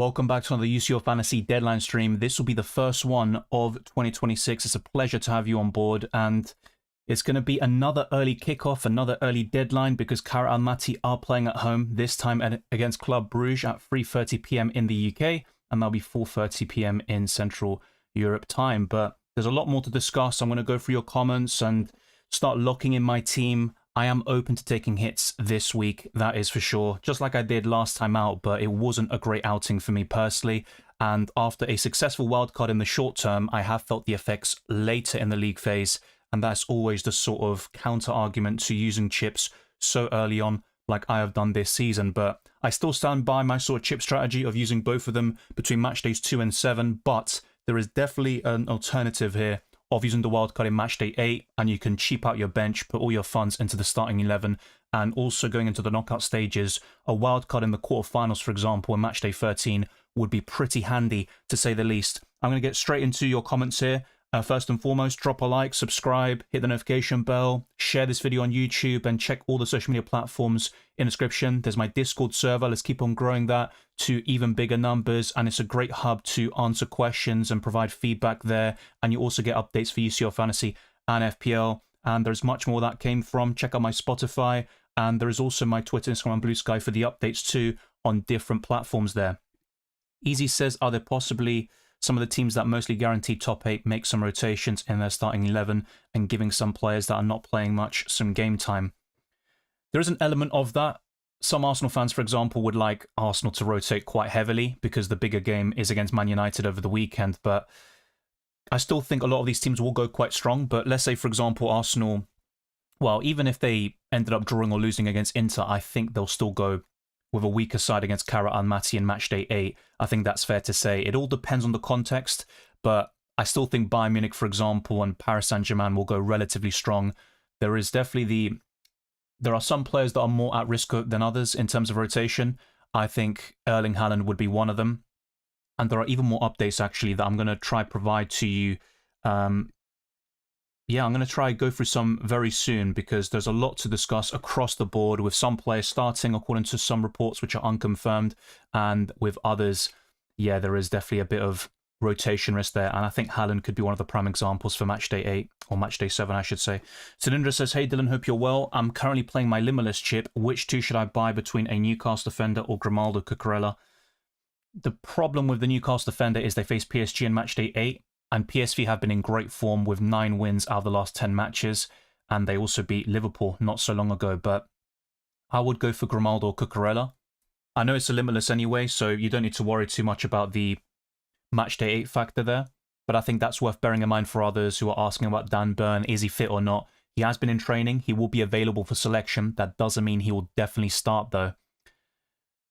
Welcome back to another UCL Fantasy Deadline stream. This will be the first one of 2026. It's a pleasure to have you on board, and it's going to be another early kickoff, another early deadline, because Cara Almaty are playing at home, this time against Club Brugge at 3:30 p.m. in the UK, and that'll be 4:30 p.m. in Central Europe time. But there's a lot more to discuss. I'm going to go through your comments and start locking in my team. I am open to taking hits this week, that is for sure, just like I did last time out, but it wasn't a great outing for me personally. And after a successful wildcard in the short term, I have felt the effects later in the league phase, and that's always the sort of counter argument to using chips so early on, like I have done this season. But I still stand by my sort of chip strategy of using both of them between match days 2 and 7, but there is definitely an alternative here of using the wildcard in matchday 8, and you can cheap out your bench, put all your funds into the starting 11, and also going into the knockout stages, a wildcard in the quarterfinals, for example, in matchday 13 would be pretty handy, to say the least. I'm going to get straight into your comments here. First and foremost, drop a like, subscribe, hit the notification bell, share this video on YouTube, and check all the social media platforms in the description. There's my Discord server. Let's keep on growing that to even bigger numbers, and it's a great hub to answer questions and provide feedback there. And you also get updates for UCL Fantasy and FPL, and there's much more that came from. Check out my Spotify, and there is also my Twitter, Instagram, and Blue Sky for the updates too on different platforms there. Easy says, are there possibly some of the teams that mostly guarantee top 8 make some rotations in their starting 11 and giving some players that are not playing much some game time? There is an element of that. Some Arsenal fans, for example, would like Arsenal to rotate quite heavily because the bigger game is against Man United over the weekend. But I still think a lot of these teams will go quite strong. But let's say, for example, Arsenal, well, even if they ended up drawing or losing against Inter, I think they'll still go with a weaker side against Cara Almaty in matchday 8. I think that's fair to say. It all depends on the context, but I still think Bayern Munich, for example, and Paris Saint-Germain will go relatively strong. There is definitely there are some players that are more at risk than others in terms of rotation. I think Erling Haaland would be one of them. And there are even more updates, actually, that I'm going to try provide to you. Yeah, I'm going to try go through some very soon, because there's a lot to discuss across the board, with some players starting according to some reports which are unconfirmed, and with others, yeah, there is definitely a bit of rotation risk there, and I think Haaland could be one of the prime examples for matchday 8, or matchday 7, I should say. Cylindra says, hey Dylan, hope you're well. I'm currently playing my Limitless chip. Which two should I buy between a Newcastle defender or Grimaldo Cucurella? The problem with the Newcastle defender is they face PSG in matchday 8. And PSV have been in great form with 9 wins out of the last 10 matches. And they also beat Liverpool not so long ago. But I would go for Grimaldo or Cucurella. I know it's a Limitless anyway, so you don't need to worry too much about the matchday 8 factor there. But I think that's worth bearing in mind for others who are asking about Dan Burn. Is he fit or not? He has been in training. He will be available for selection. That doesn't mean he will definitely start, though.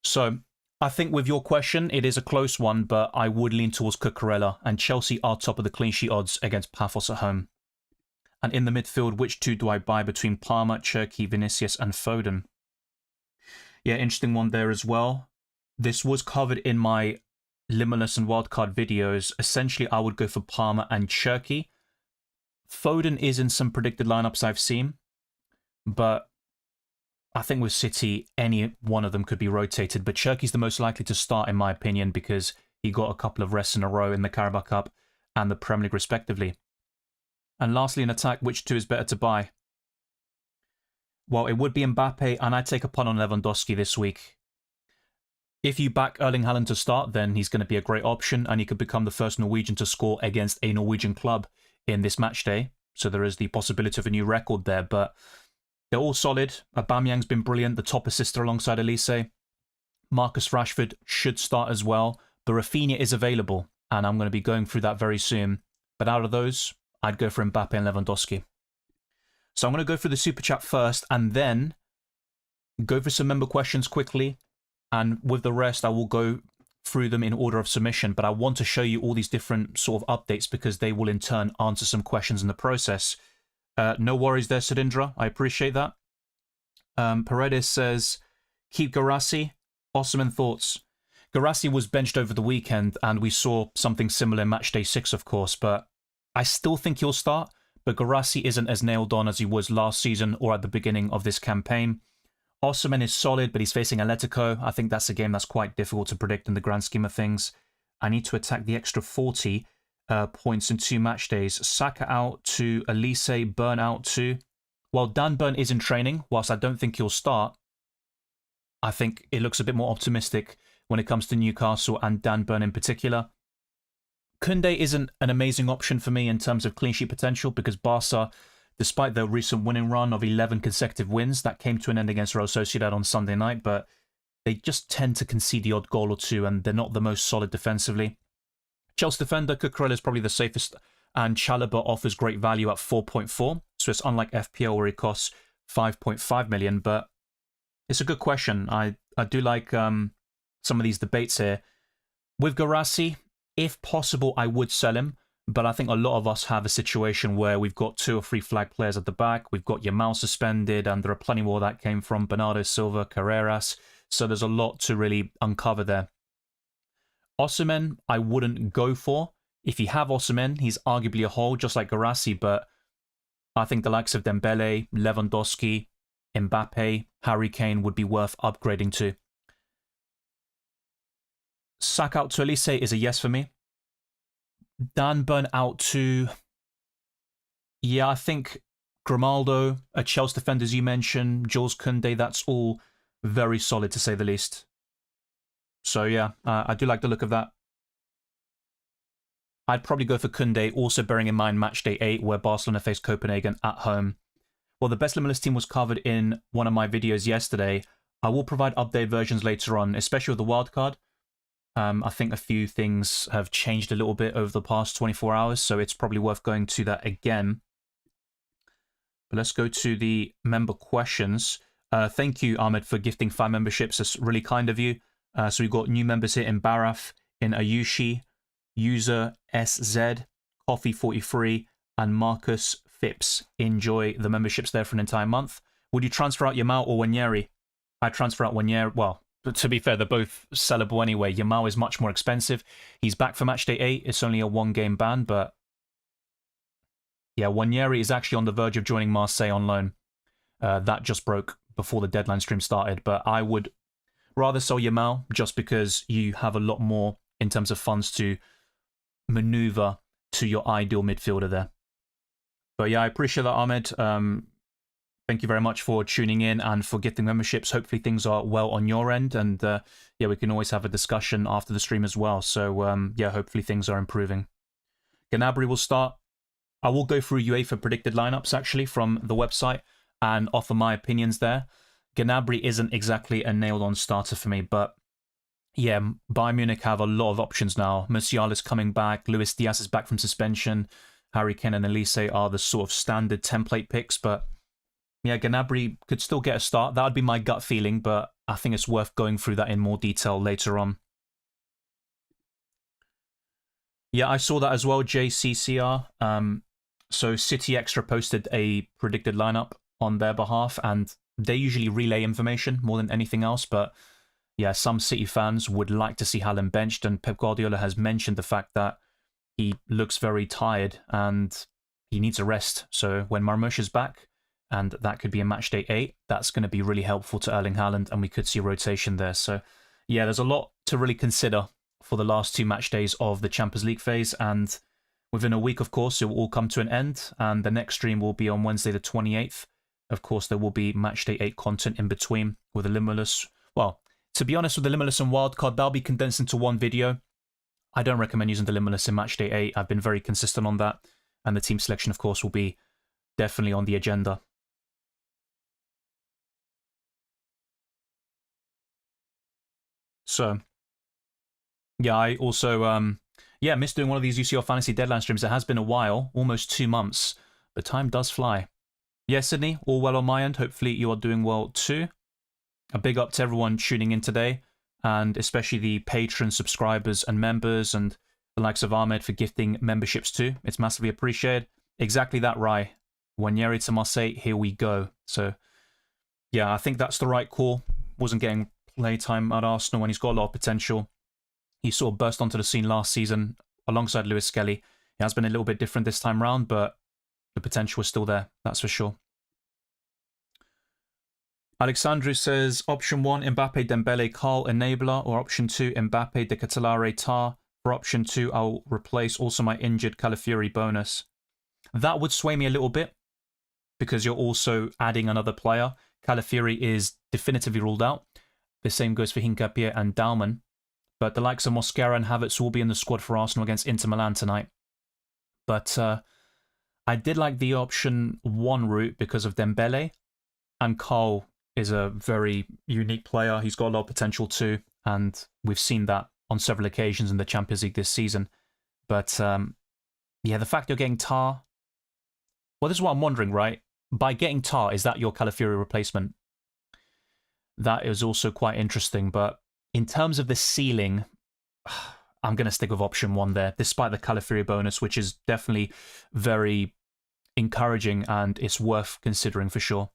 So I think with your question, it is a close one, but I would lean towards Cucurella, and Chelsea are top of the clean sheet odds against Paphos at home. And in the midfield, which two do I buy between Palmer, Cherki, Vinicius, and Foden? Yeah, interesting one there as well. This was covered in my Limitless and Wildcard videos. Essentially, I would go for Palmer and Cherki. Foden is in some predicted lineups I've seen, but I think with City, any one of them could be rotated, but Cherki's the most likely to start, in my opinion, because he got a couple of rests in a row in the Carabao Cup and the Premier League, respectively. And lastly, in attack, which two is better to buy? Well, it would be Mbappe, and I'd take a punt on Lewandowski this week. If you back Erling Haaland to start, then he's going to be a great option, and he could become the first Norwegian to score against a Norwegian club in this match day. So there is the possibility of a new record there, but they're all solid. Aubameyang's been brilliant, the top assister alongside Elise. Marcus Rashford should start as well, but Rafinha is available, and I'm going to be going through that very soon. But out of those, I'd go for Mbappe and Lewandowski. So I'm going to go through the Super Chat first, and then go for some member questions quickly, and with the rest, I will go through them in order of submission, but I want to show you all these different sort of updates, because they will in turn answer some questions in the process. No worries there, Sudindra. I appreciate that. Paredes says, keep Garassi. Osimhen thoughts. Garassi was benched over the weekend, and we saw something similar in match day 6, of course, but I still think he'll start. But Garassi isn't as nailed on as he was last season or at the beginning of this campaign. Osimhen is solid, but he's facing Atletico. I think that's a game that's quite difficult to predict in the grand scheme of things. I need to attack the extra 40 points in 2 match days. Saka out to Elise, Burn out to... Well, Dan Burn is in training. Whilst I don't think he'll start, I think it looks a bit more optimistic when it comes to Newcastle and Dan Burn in particular. Koundé isn't an amazing option for me in terms of clean sheet potential because Barca, despite their recent winning run of 11 consecutive wins, that came to an end against Real Sociedad on Sunday night, but they just tend to concede the odd goal or two and they're not the most solid defensively. Chelsea defender, Cucurella is probably the safest, and Chalobah offers great value at 4.4, so it's unlike FPL where it costs 5.5 million, but it's a good question. I do like some of these debates here. With Guirassy, if possible, I would sell him, but I think a lot of us have a situation where we've got 2 or 3 flag players at the back, we've got Yamal suspended, and there are plenty more that came from Bernardo Silva, Carreras, so there's a lot to really uncover there. Osimhen, I wouldn't go for. If you have Osimhen, he's arguably a hold, just like Guirassy, but I think the likes of Dembele, Lewandowski, Mbappe, Harry Kane would be worth upgrading to. Saka out to Elise is a yes for me. Dan Burn out to... Yeah, I think Grimaldo, a Chelsea defender as you mentioned, Jules Koundé, that's all very solid to say the least. So yeah, I do like the look of that. I'd probably go for Koundé, also bearing in mind Matchday 8, where Barcelona face Copenhagen at home. Well, the best Limitless team was covered in one of my videos yesterday. I will provide update versions later on, especially with the wildcard. I think a few things have changed a little bit over the past 24 hours, so it's probably worth going to that again. But let's go to the member questions. Thank you, Ahmed, for gifting 5 memberships. That's really kind of you. So we've got new members here in Baraf, in Ayushi, User SZ, Coffee43, and Marcus Phipps. Enjoy the memberships there for an entire month. Would you transfer out Yamal or Wanyeri? I transfer out Wanyeri. Well, to be fair, they're both sellable anyway. Yamal is much more expensive. He's back for Matchday 8. It's only a 1-game ban, but yeah, Wanyeri is actually on the verge of joining Marseille on loan. That just broke before the deadline stream started, but I would rather sell Yamal just because you have a lot more in terms of funds to maneuver to your ideal midfielder there. But yeah, I appreciate that, Ahmed. Thank you very much for tuning in and for gifting memberships. Hopefully things are well on your end, and yeah, we can always have a discussion after the stream as well. So yeah, hopefully things are improving. Gnabry will start. I will go through UEFA predicted lineups actually from the website and offer my opinions there. Gnabry isn't exactly a nailed-on starter for me, but yeah, Bayern Munich have a lot of options now. Musiala is coming back. Luis Diaz is back from suspension. Harry Kane and Elise are the sort of standard template picks, but yeah, Gnabry could still get a start. That would be my gut feeling, but I think it's worth going through that in more detail later on. Yeah, I saw that as well, JCCR. So City Extra posted a predicted lineup on their behalf, and they usually relay information more than anything else, but yeah, some City fans would like to see Haaland benched, and Pep Guardiola has mentioned the fact that he looks very tired and he needs a rest. So when Marmoush is back, and that could be a Matchday 8, that's going to be really helpful to Erling Haaland, and we could see rotation there. So yeah, there's a lot to really consider for the last 2 match days of the Champions League phase, and within a week, of course, it will all come to an end, and the next stream will be on Wednesday the 28th. Of course, there will be Matchday 8 content in between with the Limitless. Well, to be honest, with the Limitless and Wildcard, that'll be condensed into one video. I don't recommend using the Limitless in Matchday 8. I've been very consistent on that, and the team selection, of course, will be definitely on the agenda. So, yeah, I also, yeah, missed doing one of these UCL Fantasy Deadline streams. It has been a while, almost 2 months, but time does fly. Yeah, Sydney, all well on my end. Hopefully you are doing well too. A big up to everyone tuning in today, and especially the patron subscribers and members, and the likes of Ahmed for gifting memberships too. It's massively appreciated. Exactly that, Rai. Wanyeri to Marseille, here we go. So, yeah, I think that's the right call. Wasn't getting playtime at Arsenal, and he's got a lot of potential. He sort of burst onto the scene last season alongside Lewis Skelly. He has been a little bit different this time round, but the potential is still there, that's for sure. Alexandru says, option 1, Mbappe, Dembele, Carl, Enabler, or option 2, Mbappe, De Ketelare, Tar. For option 2, I'll replace also my injured Calafiori bonus. That would sway me a little bit, because you're also adding another player. Calafiori is definitively ruled out. The same goes for Hincapié and Dalman. But the likes of Mosquera and Havertz will be in the squad for Arsenal against Inter Milan tonight. But I did like the option 1 route because of Dembele. And Carl is a very unique player. He's got a lot of potential too. And we've seen that on several occasions in the Champions League this season. But yeah, the fact you're getting Tar... Well, this is what I'm wondering, right? By getting Tar, is that your Calafiori replacement? That is also quite interesting. But in terms of the ceiling, I'm going to stick with option 1 there, despite the Calafiori bonus, which is definitely very encouraging and it's worth considering for sure.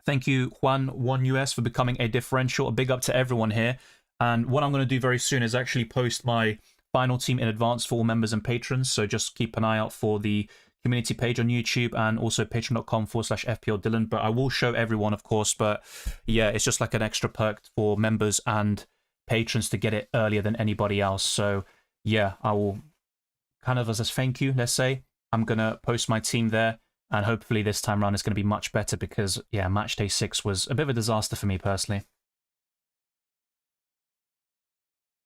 Thank you, Juan1US, for becoming a differential. A big up to everyone here. And what I'm going to do very soon is actually post my final team in advance for all members and patrons. So just keep an eye out for the community page on YouTube and also patreon.com/FPLDylan. But I will show everyone, of course. But yeah, it's just like an extra perk for members and patrons to get it earlier than anybody else. So yeah, I will kind of as a thank you, let's say, I'm going to post my team there. And hopefully this time around it's going to be much better because, yeah, Matchday 6 was a bit of a disaster for me personally.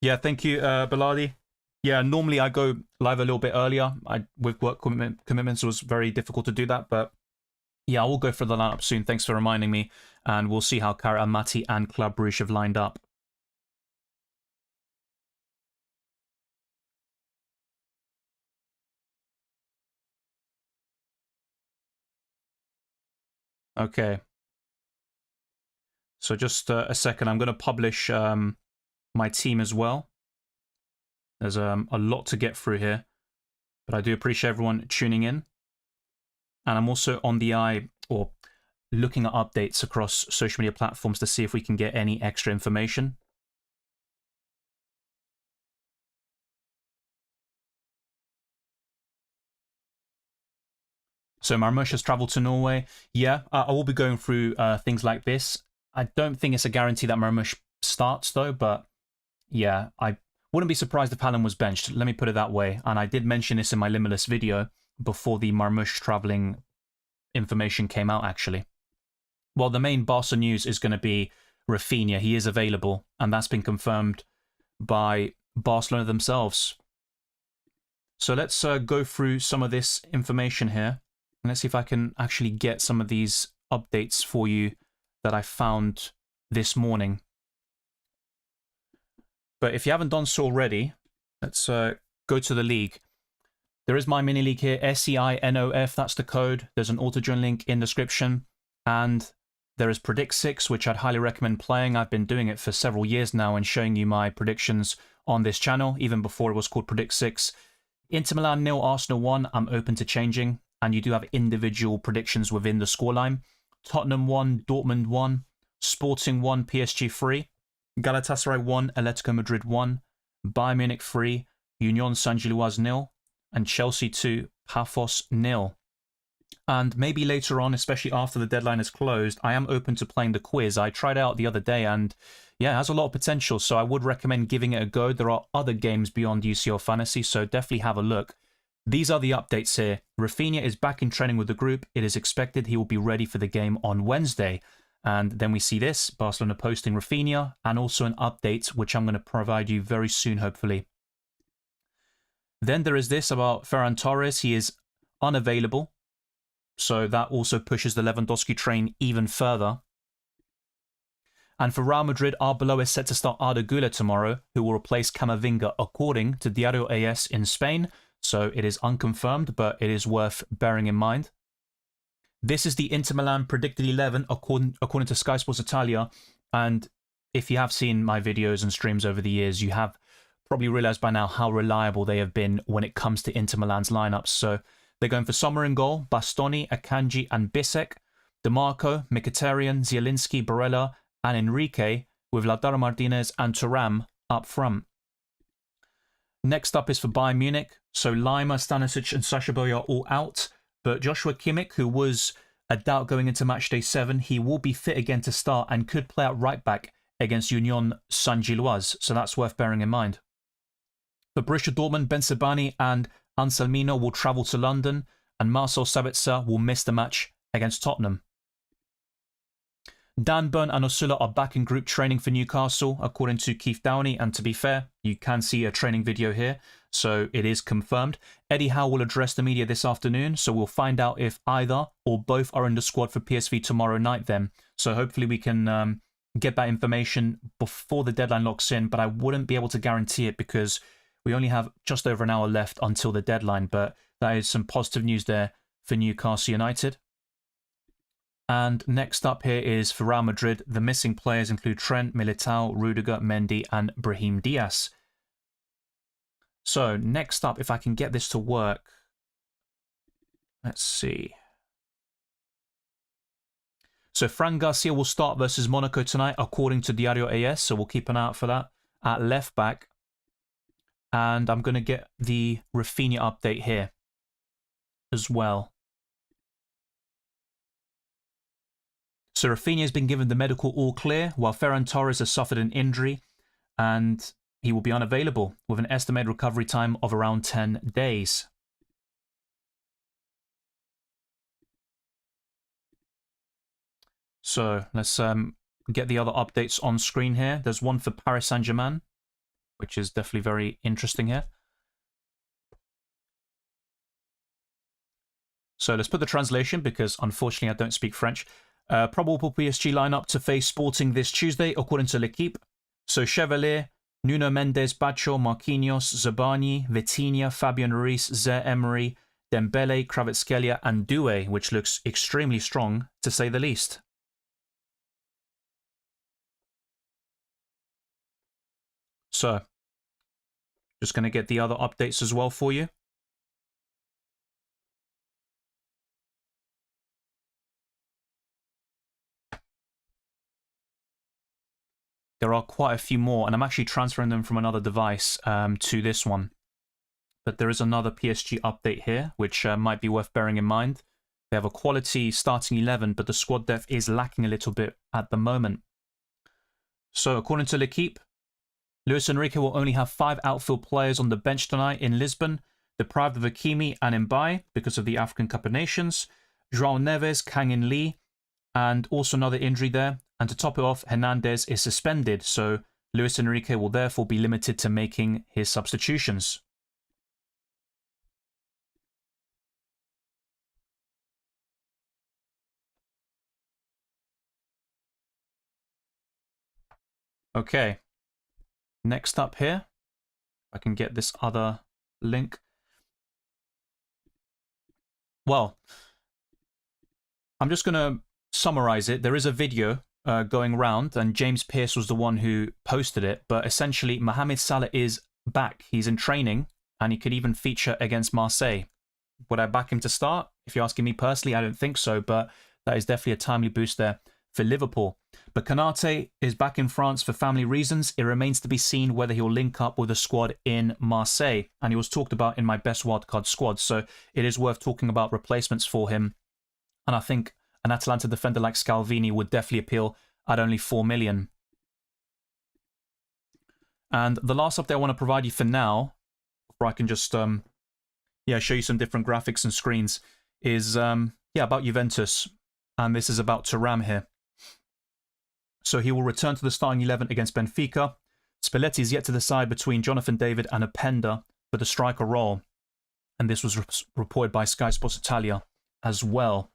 Yeah, thank you, Beladi. Yeah, normally I go live a little bit earlier. With work commitments, it was very difficult to do that. But yeah, I will go for the lineup soon. Thanks for reminding me. And we'll see how Kara Amati and Club Brugge have lined up. Okay. So just a second. I'm going to publish my team as well. There's a lot to get through here. But I do appreciate everyone tuning in. And I'm also on the eye, or looking at updates across social media platforms to see if we can get any extra information. So Marmoush has travelled to Norway. Yeah, I will be going through things like this. I don't think it's a guarantee that Marmoush starts, though, but yeah, I wouldn't be surprised if Haaland was benched. Let me put it that way. And I did mention this in my Limitless video before the Marmoush travelling information came out, actually. Well, the main Barca news is going to be Rafinha. He is available, and that's been confirmed by Barcelona themselves. So let's go through some of this information here. And let's see if I can actually get some of these updates for you that I found this morning. But if you haven't done so already, let's go to the league. There is my mini league here, SEINOF, that's the code. There's an auto-join link in the description. And there is Predict 6, which I'd highly recommend playing. I've been doing it for several years now and showing you my predictions on this channel, even before it was called Predict 6. Inter Milan 0, Arsenal 1, I'm open to changing. And you do have individual predictions within the scoreline. Tottenham 1, Dortmund 1, Sporting 1, PSG 3, Galatasaray 1, Atletico Madrid 1, Bayern Munich 3, Union Saint-Gilloise 0, and Chelsea 2, Pafos 0. And maybe later on, especially after the deadline is closed, I am open to playing the quiz. I tried it out the other day and yeah, it has a lot of potential, so I would recommend giving it a go. There are other games beyond UCL Fantasy, so definitely have a look. These are the updates here. Rafinha is back in training with the group. It is expected he will be ready for the game on Wednesday. And then we see this, Barcelona posting Rafinha, and also an update, which I'm going to provide you very soon, hopefully. Then there is this about Ferran Torres. He is unavailable. So that also pushes the Lewandowski train even further. And for Real Madrid, Arbeloa is set to start Arda Güler tomorrow, who will replace Camavinga, according to Diario AS in Spain. So it is unconfirmed, but it is worth bearing in mind. This is the Inter Milan predicted 11 according to Sky Sports Italia. And if you have seen my videos and streams over the years, you have probably realized by now how reliable they have been when it comes to Inter Milan's lineups. So they're going for Sommer in goal, Bastoni, Akanji and Bisek, DeMarco, Mkhitaryan, Zielinski, Barella and Enrique, with Lautaro Martinez and Thuram up front. Next up is for Bayern Munich. So Lima, Stanisic and Sasha Boy are all out. But Joshua Kimmich, who was a doubt going into matchday 7. He will be fit again to start and could play at right back against Union Saint-Gilloise, so that's worth bearing in mind. For Borussia Dortmund, Bensebaini and Anselmino will travel to London, and Marcel Sabitzer will miss the match against Tottenham. Dan Burn and Osula are back in group training for Newcastle, according to Keith Downey, and to be fair, you can see a training video here, so it is confirmed. Eddie Howe will address the media this afternoon, so we'll find out if either or both are in the squad for PSV tomorrow night then. So hopefully we can get that information before the deadline locks in, but I wouldn't be able to guarantee it because we only have just over an hour left until the deadline, but that is some positive news there for Newcastle United. And next up here is for Real Madrid. The missing players include Trent, Militao, Rudiger, Mendy, and Brahim Diaz. So next up, if I can get this to work, let's see. So Fran Garcia will start versus Monaco tonight, according to Diario AS, so we'll keep an eye out for that at left back. And I'm going to get the Rafinha update here as well. So Rafinha has been given the medical all clear, while Ferran Torres has suffered an injury, and he will be unavailable with an estimated recovery time of around 10 days. So let's get the other updates on screen here. There's one for Paris Saint-Germain, which is definitely very interesting here. So let's put the translation because unfortunately I don't speak French. Probable PSG lineup to face Sporting this Tuesday, according to L'Equipe. So Chevalier, Nuno Mendes, Bacho, Marquinhos, Zabani, Vitinha, Fabian Ruiz, Zaire Emery, Dembele, Kvaratskhelia, and Doué, which looks extremely strong, to say the least. So, just going to get the other updates as well for you. There are quite a few more, and I'm actually transferring them from another device to this one. But there is another PSG update here, which might be worth bearing in mind. They have a quality starting 11, but the squad depth is lacking a little bit at the moment. So, according to L'Equipe, Luis Enrique will only have 5 outfield players on the bench tonight in Lisbon, deprived of Hakimi and Mbaye because of the African Cup of Nations, João Neves, Kang In Lee, and also another injury there. And to top it off, Hernandez is suspended, so Luis Enrique will therefore be limited to making his substitutions. Okay, next up here, I can get this other link. Well, I'm just going to summarize it. There is a video going around, and James Pearce was the one who posted it, but essentially Mohamed Salah is back. He's in training, and he could even feature against Marseille. Would I back him to start? If you're asking me personally, I don't think so, but that is definitely a timely boost there for Liverpool. But Konate is back in France for family reasons. It remains to be seen whether he'll link up with the squad in Marseille, and he was talked about in my best wildcard squad, so it is worth talking about replacements for him. And I think an Atalanta defender like Scalvini would definitely appeal at only 4 million. And the last update I want to provide you for now, before I can just show you some different graphics and screens, is about Juventus. And this is about Thuram here. So he will return to the starting 11 against Benfica. Spalletti is yet to decide between Jonathan David and Openda for the striker role. And this was reported by Sky Sports Italia as well.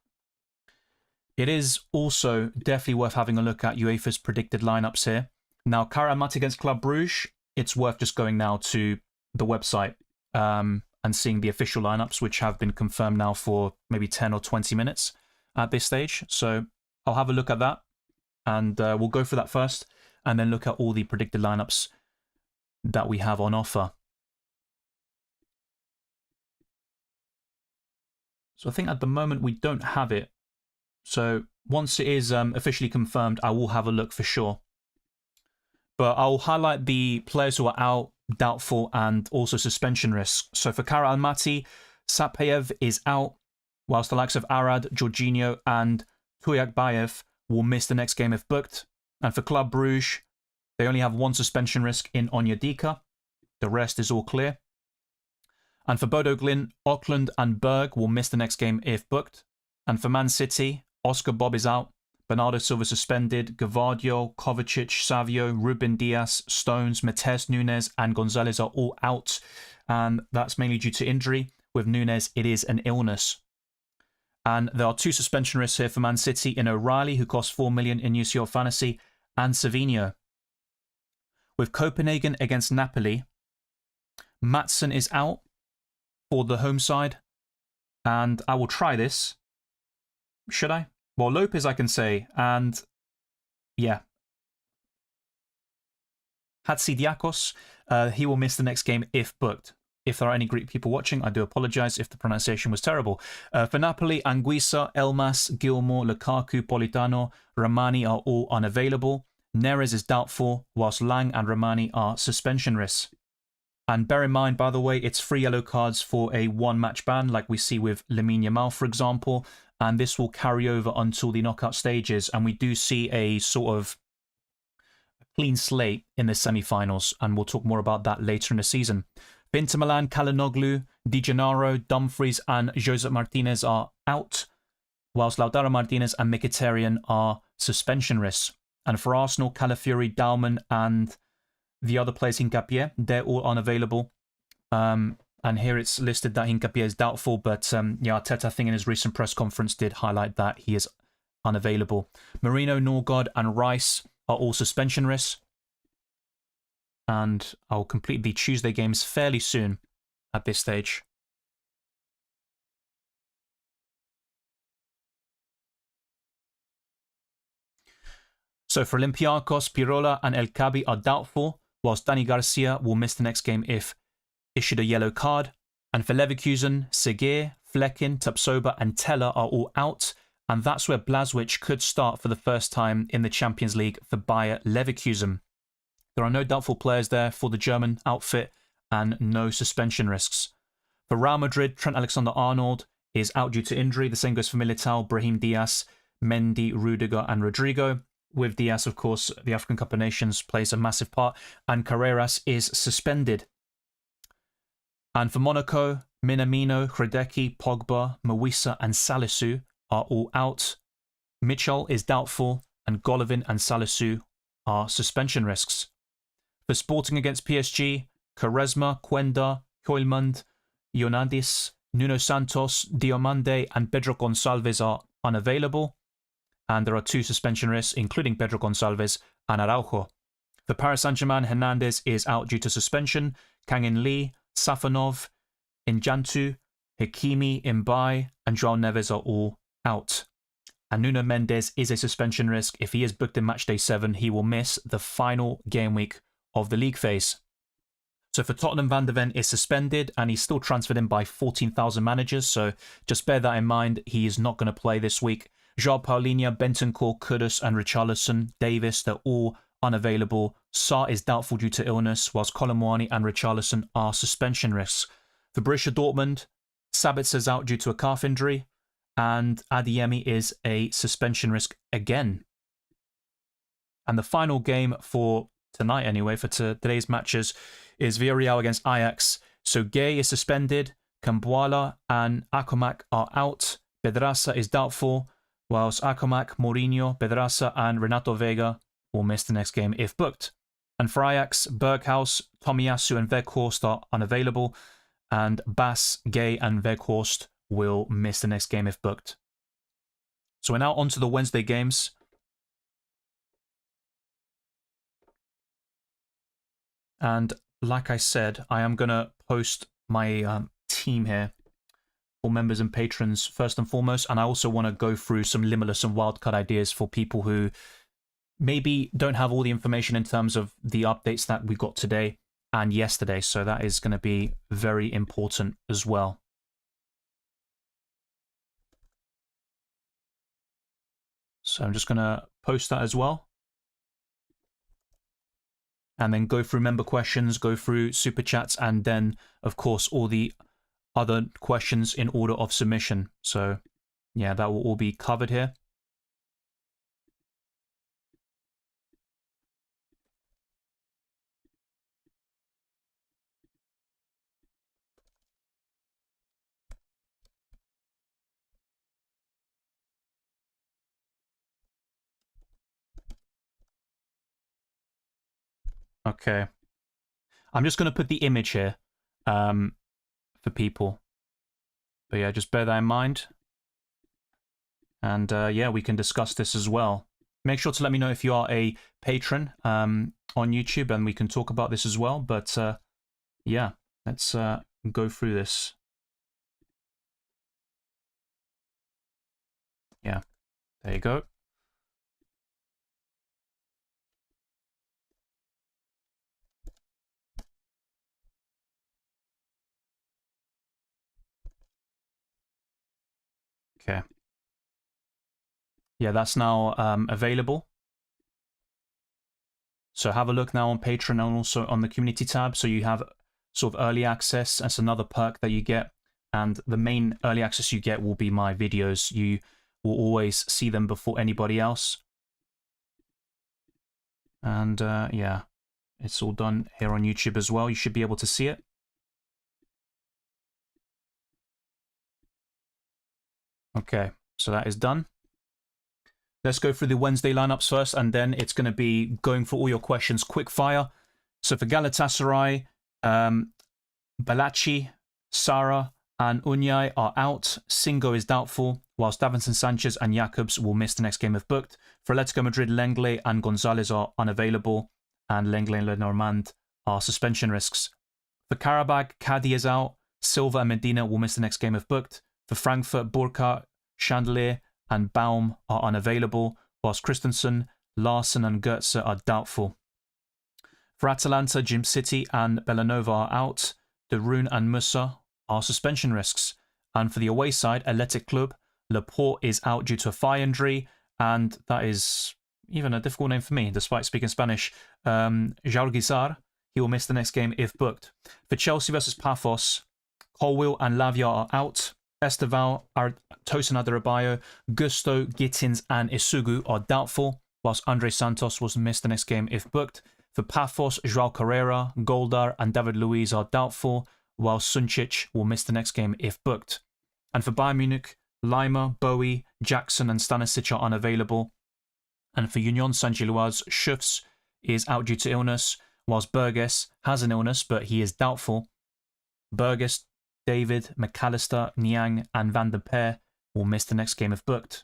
It is also definitely worth having a look at UEFA's predicted lineups here. Now, Kara Almaty against Club Brugge, it's worth just going now to the website and seeing the official lineups, which have been confirmed now for maybe 10 or 20 minutes at this stage. So I'll have a look at that, and we'll go for that first, and then look at all the predicted lineups that we have on offer. So I think at the moment we don't have it. So once it is officially confirmed, I will have a look for sure. But I'll highlight the players who are out, doubtful, and also suspension risks. So for Kara Almaty, Sapayev is out whilst the likes of Arad, Jorginho, and Tuyakbayev will miss the next game if booked. And for Club Brugge, they only have one suspension risk in Onyedika. The rest is all clear. And for Bodo Glimt, Auckland and Berg will miss the next game if booked. And for Man City, Oscar Bob is out, Bernardo Silva suspended, Gavardio, Kovacic, Savio, Ruben Dias, Stones, Matheus Nunes and Gonzalez are all out. And that's mainly due to injury. With Nunes, it is an illness. And there are two suspension risks here for Man City in O'Reilly, who cost 4 million in UCL Fantasy, and Savinho. With Copenhagen against Napoli, Maatsen is out for the home side. And I will try this. Should I? Well, Lopez I can say, and yeah. Hatsidiakos, he will miss the next game if booked. If there are any Greek people watching, I do apologise if the pronunciation was terrible. For Napoli, Anguissa, Elmas, Gilmour, Lukaku, Politano, Romani are all unavailable. Neres is doubtful, whilst Lang and Romani are suspension risks. And bear in mind, by the way, it's 3 yellow cards for a one-match ban, like we see with Lamine Yamal, for example. And this will carry over until the knockout stages. And we do see a sort of clean slate in the semi-finals. And we'll talk more about that later in the season. For Inter Milan, Kalinoglu, Di Gennaro, Dumfries and Josep Martinez are out, whilst Lautaro Martinez and Mkhitaryan are suspension risks. And for Arsenal, Calafiori, Dalman and the other players, Hincapié, they're all unavailable. And here it's listed that Hincapié is doubtful, but yeah, Arteta, I think in his recent press conference did highlight that he is unavailable. Marino, Norgard and Rice are all suspension risks. And I'll complete the Tuesday games fairly soon at this stage. So for Olympiacos, Pirola and El Kabi are doubtful, whilst Dani Garcia will miss the next game if issued a yellow card. And for Leverkusen, Segir, Flecken, Tapsoba and Teller are all out. And that's where Blazwicz could start for the first time in the Champions League for Bayer Leverkusen. There are no doubtful players there for the German outfit and no suspension risks. For Real Madrid, Trent Alexander-Arnold is out due to injury. The same goes for Militao, Brahim Diaz, Mendy, Rudiger and Rodrigo. With Diaz, of course, the African Cup of Nations plays a massive part. And Carreras is suspended. And for Monaco, Minamino, Hradecki, Pogba, Mawisa and Salisu are all out. Mitchell is doubtful and Golovin and Salisu are suspension risks. For Sporting against PSG, Quaresma, Cuenda, Hoylmund, Ionadis, Nuno Santos, Diomande and Pedro Gonçalves are unavailable. And there are 2 suspension risks, including Pedro Gonçalves and Araujo. For Paris Saint-Germain, Hernandez is out due to suspension. Kangin Lee, Safonov, Injantu, Hakimi, Mbai and João Neves are all out. And Nuno Mendes is a suspension risk. If he is booked in matchday 7, he will miss the final game week of the league phase. So for Tottenham, Van de Ven is suspended and he's still transferred in by 14,000 managers. So just bear that in mind. He is not going to play this week. João Paulinho, Bentancur, Kudus and Richarlison, Davis, they're all unavailable. Sarr is doubtful due to illness, whilst Colomwani and Richarlison are suspension risks. For Borussia Dortmund, Sabitzer is out due to a calf injury, and Adeyemi is a suspension risk again. And the final game for tonight, anyway, for today's matches, is Villarreal against Ajax. So Gay is suspended, Cambuala and Akomak are out, Pedraza is doubtful, whilst Akomak, Mourinho, Pedraza and Renato Vega will miss the next game if booked. And for Ajax, Berghaus, Tomiyasu and Weghorst are unavailable, and Bass, Gay and Weghorst will miss the next game if booked. So we're now on to the Wednesday games. And like I said, I am going to post my team here for members and patrons first and foremost. And I also want to go through some Limitless and wildcard ideas for people who maybe don't have all the information in terms of the updates that we got today and yesterday. So that is going to be very important as well. So I'm just going to post that as well. And then go through member questions, go through super chats, and then, of course, all the other questions in order of submission. So yeah, that will all be covered here. Okay. I'm just going to put the image here for people. But yeah, just bear that in mind. And yeah, we can discuss this as well. Make sure to let me know if you are a patron on YouTube, and we can talk about this as well. But yeah, let's go through this. Yeah, there you go. Okay. Yeah, that's now available. So have a look now on Patreon and also on the community tab. So you have sort of early access. That's another perk that you get. And the main early access you get will be my videos. You will always see them before anybody else. And yeah, it's all done here on YouTube as well. You should be able to see it. Okay, so that is done. Let's go through the Wednesday lineups first, and then it's going to be going for all your questions quick fire. So for Galatasaray, Balaci, Sara, and Unyai are out. Singo is doubtful, whilst Davinson Sanchez and Jacobs will miss the next game if booked. For Atletico Madrid, Lenglet and Gonzalez are unavailable, and Lenglet and Lenormand are suspension risks. For Karabag, Caddy is out. Silva and Medina will miss the next game if booked. For Frankfurt, Burkhardt, Chandelier, and Baum are unavailable, whilst Christensen, Larson, and Goetze are doubtful. For Atalanta, Jim City and Belanova are out. De Roon and Musa are suspension risks. And for the away side, Athletic Club, Laporte is out due to a thigh injury, and that is even a difficult name for me, despite speaking Spanish. Jair Guizar, he will miss the next game if booked. For Chelsea versus Paphos, Colwill and Lavia are out. Esteval, Tosin Adarabioyo, Gusto, Gittins, and Isugu are doubtful, whilst Andre Santos will miss the next game if booked. For Paphos, João Carreira, Goldar, and David Luiz are doubtful, while Suncic will miss the next game if booked. And for Bayern Munich, Lima, Bowie, Jackson, and Stanisic are unavailable. And for Union Saint-Gilloise, Schufs is out due to illness, whilst Burgess has an illness, but he is doubtful. Burgess, David, McAllister, Niang, and Van der Peer will miss the next game if booked.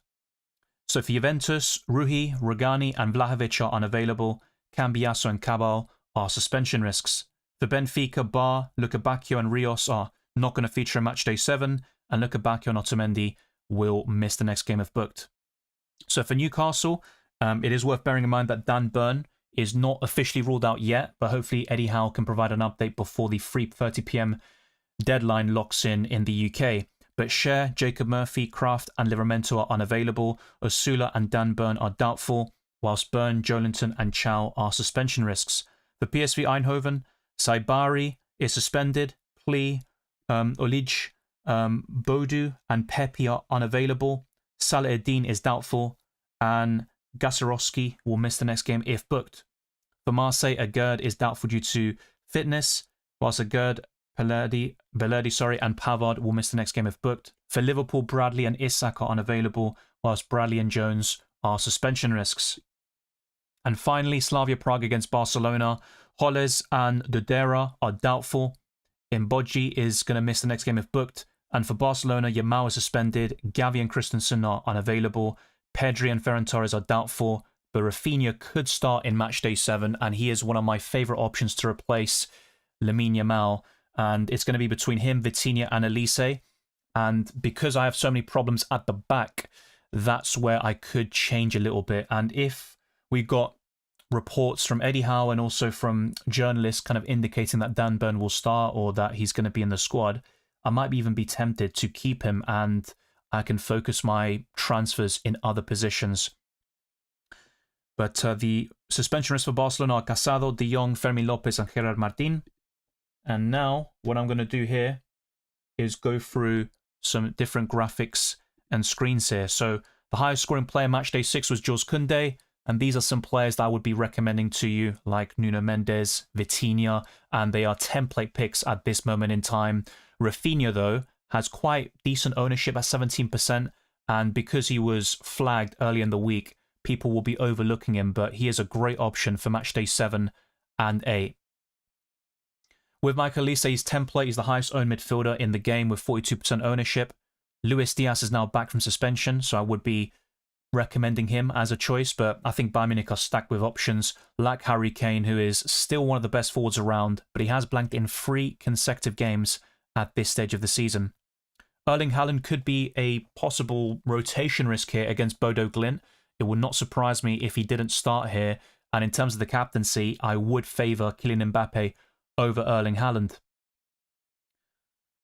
So for Juventus, Ruhi, Rugani, and Vlahovic are unavailable. Cambiasso and Cabal are suspension risks. For Benfica, Bar, Lukebakio, and Rios are not going to feature in Matchday 7, and Lukebakio and Otamendi will miss the next game if booked. So for Newcastle, it is worth bearing in mind that Dan Burn is not officially ruled out yet, but hopefully Eddie Howe can provide an update before the 3:30 p.m. deadline locks in the UK. But Cher, Jacob Murphy, Kraft, and Livramento are unavailable. Osula and Dan Burn are doubtful, whilst Byrne, Jolinton, and Chow are suspension risks. For PSV Eindhoven, Saibari is suspended. Plee, Olij, Bodu, and Pepe are unavailable. Saleh-Eddin is doubtful, and Gasarovski will miss the next game if booked. For Marseille, Agerd is doubtful due to fitness, whilst Agerd, Belerdi, and Pavard will miss the next game if booked. For Liverpool, Bradley and Isak are unavailable, whilst Bradley and Jones are suspension risks. And finally, Slavia Prague against Barcelona. Holles and Dodera are doubtful. Imboji is going to miss the next game if booked. And for Barcelona, Yamal is suspended. Gavi and Christensen are unavailable. Pedri and Ferran Torres are doubtful. But Rafinha could start in Matchday 7, and he is one of my favourite options to replace Lamine Yamal. And it's going to be between him, Vitinha, and Elise. And because I have so many problems at the back, that's where I could change a little bit. And if we got reports from Eddie Howe and also from journalists kind of indicating that Dan Burn will start or that he's going to be in the squad, I might even be tempted to keep him, and I can focus my transfers in other positions. But the suspension risks for Barcelona are Casado, De Jong, Fermin Lopez, and Gerard Martin. And now, what I'm going to do here is go through some different graphics and screens here. So the highest scoring player match day 6 was Jules Koundé, and these are some players that I would be recommending to you, like Nuno Mendes, Vitinha, and they are template picks at this moment in time. Rafinha, though, has quite decent ownership at 17%, and because he was flagged early in the week, people will be overlooking him, but he is a great option for match day 7 and 8. With Michael Olise's template, he's the highest owned midfielder in the game with 42% ownership. Luis Diaz is now back from suspension, so I would be recommending him as a choice, but I think Bayern Munich are stacked with options like Harry Kane, who is still one of the best forwards around, but he has blanked in 3 consecutive games at this stage of the season. Erling Haaland could be a possible rotation risk here against Bodo Glimt. It would not surprise me if he didn't start here, and in terms of the captaincy, I would favour Kylian Mbappe over Erling Haaland.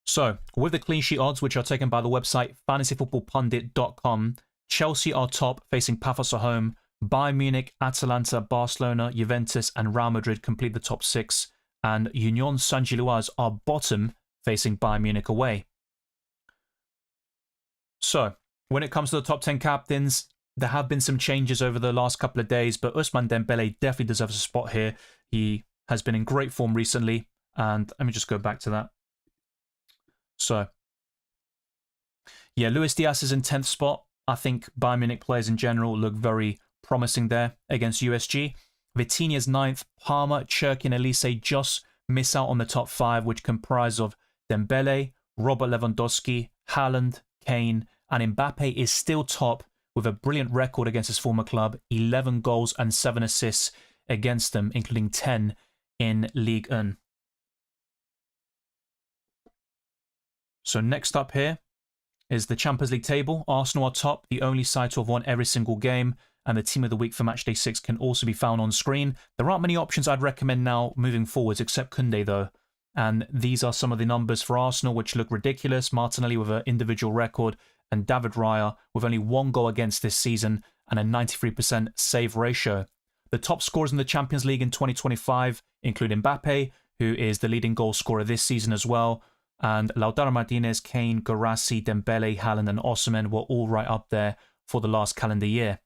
So, with the clean sheet odds, which are taken by the website fantasyfootballpundit.com, Chelsea are top, facing Pafos at home. Bayern Munich, Atalanta, Barcelona, Juventus, and Real Madrid complete the top 6, and Union Saint-Gilloise are bottom, facing Bayern Munich away. So, when it comes to the top 10 captains, there have been some changes over the last couple of days, but Ousmane Dembele definitely deserves a spot here. He has been in great form recently, and let me just go back to that. So, yeah, Luis Diaz is in 10th spot. I think Bayern Munich players in general look very promising there against USG. Vitinha's 9th. Palmer, Cherki, and Elise just miss out on the top 5, which comprise of Dembele, Robert Lewandowski, Haaland, Kane, and Mbappe is still top with a brilliant record against his former club, 11 goals and 7 assists against them, including 10 in Ligue 1. So next up here is the Champions League table. Arsenal are top, the only side to have won every single game, and the team of the week for matchday 6 can also be found on screen. There aren't many options I'd recommend now moving forwards, except Koundé though. And these are some of the numbers for Arsenal, which look ridiculous. Martinelli with an individual record, and David Raya with only 1 goal against this season and a 93% save ratio. The top scorers in the Champions League in 2025 include Mbappe, who is the leading goal scorer this season as well, and Lautaro Martinez, Kane, Guirassy, Dembele, Haaland, and Osimhen were all right up there for the last calendar year.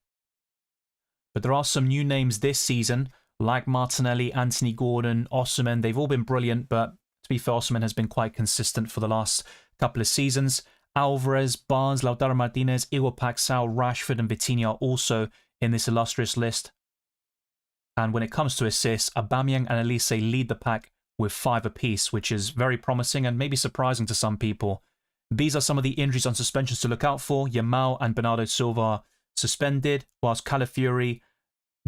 But there are some new names this season, like Martinelli, Anthony Gordon, Osimhen. They've all been brilliant, but to be fair, Osimhen has been quite consistent for the last couple of seasons. Alvarez, Barnes, Lautaro Martinez, Igor Paxao, Rashford, and Vitinha are also in this illustrious list. And when it comes to assists, Aubameyang and Elise lead the pack with 5 apiece, which is very promising and maybe surprising to some people. These are some of the injuries and suspensions to look out for. Yamal and Bernardo Silva are suspended, whilst Calafiori,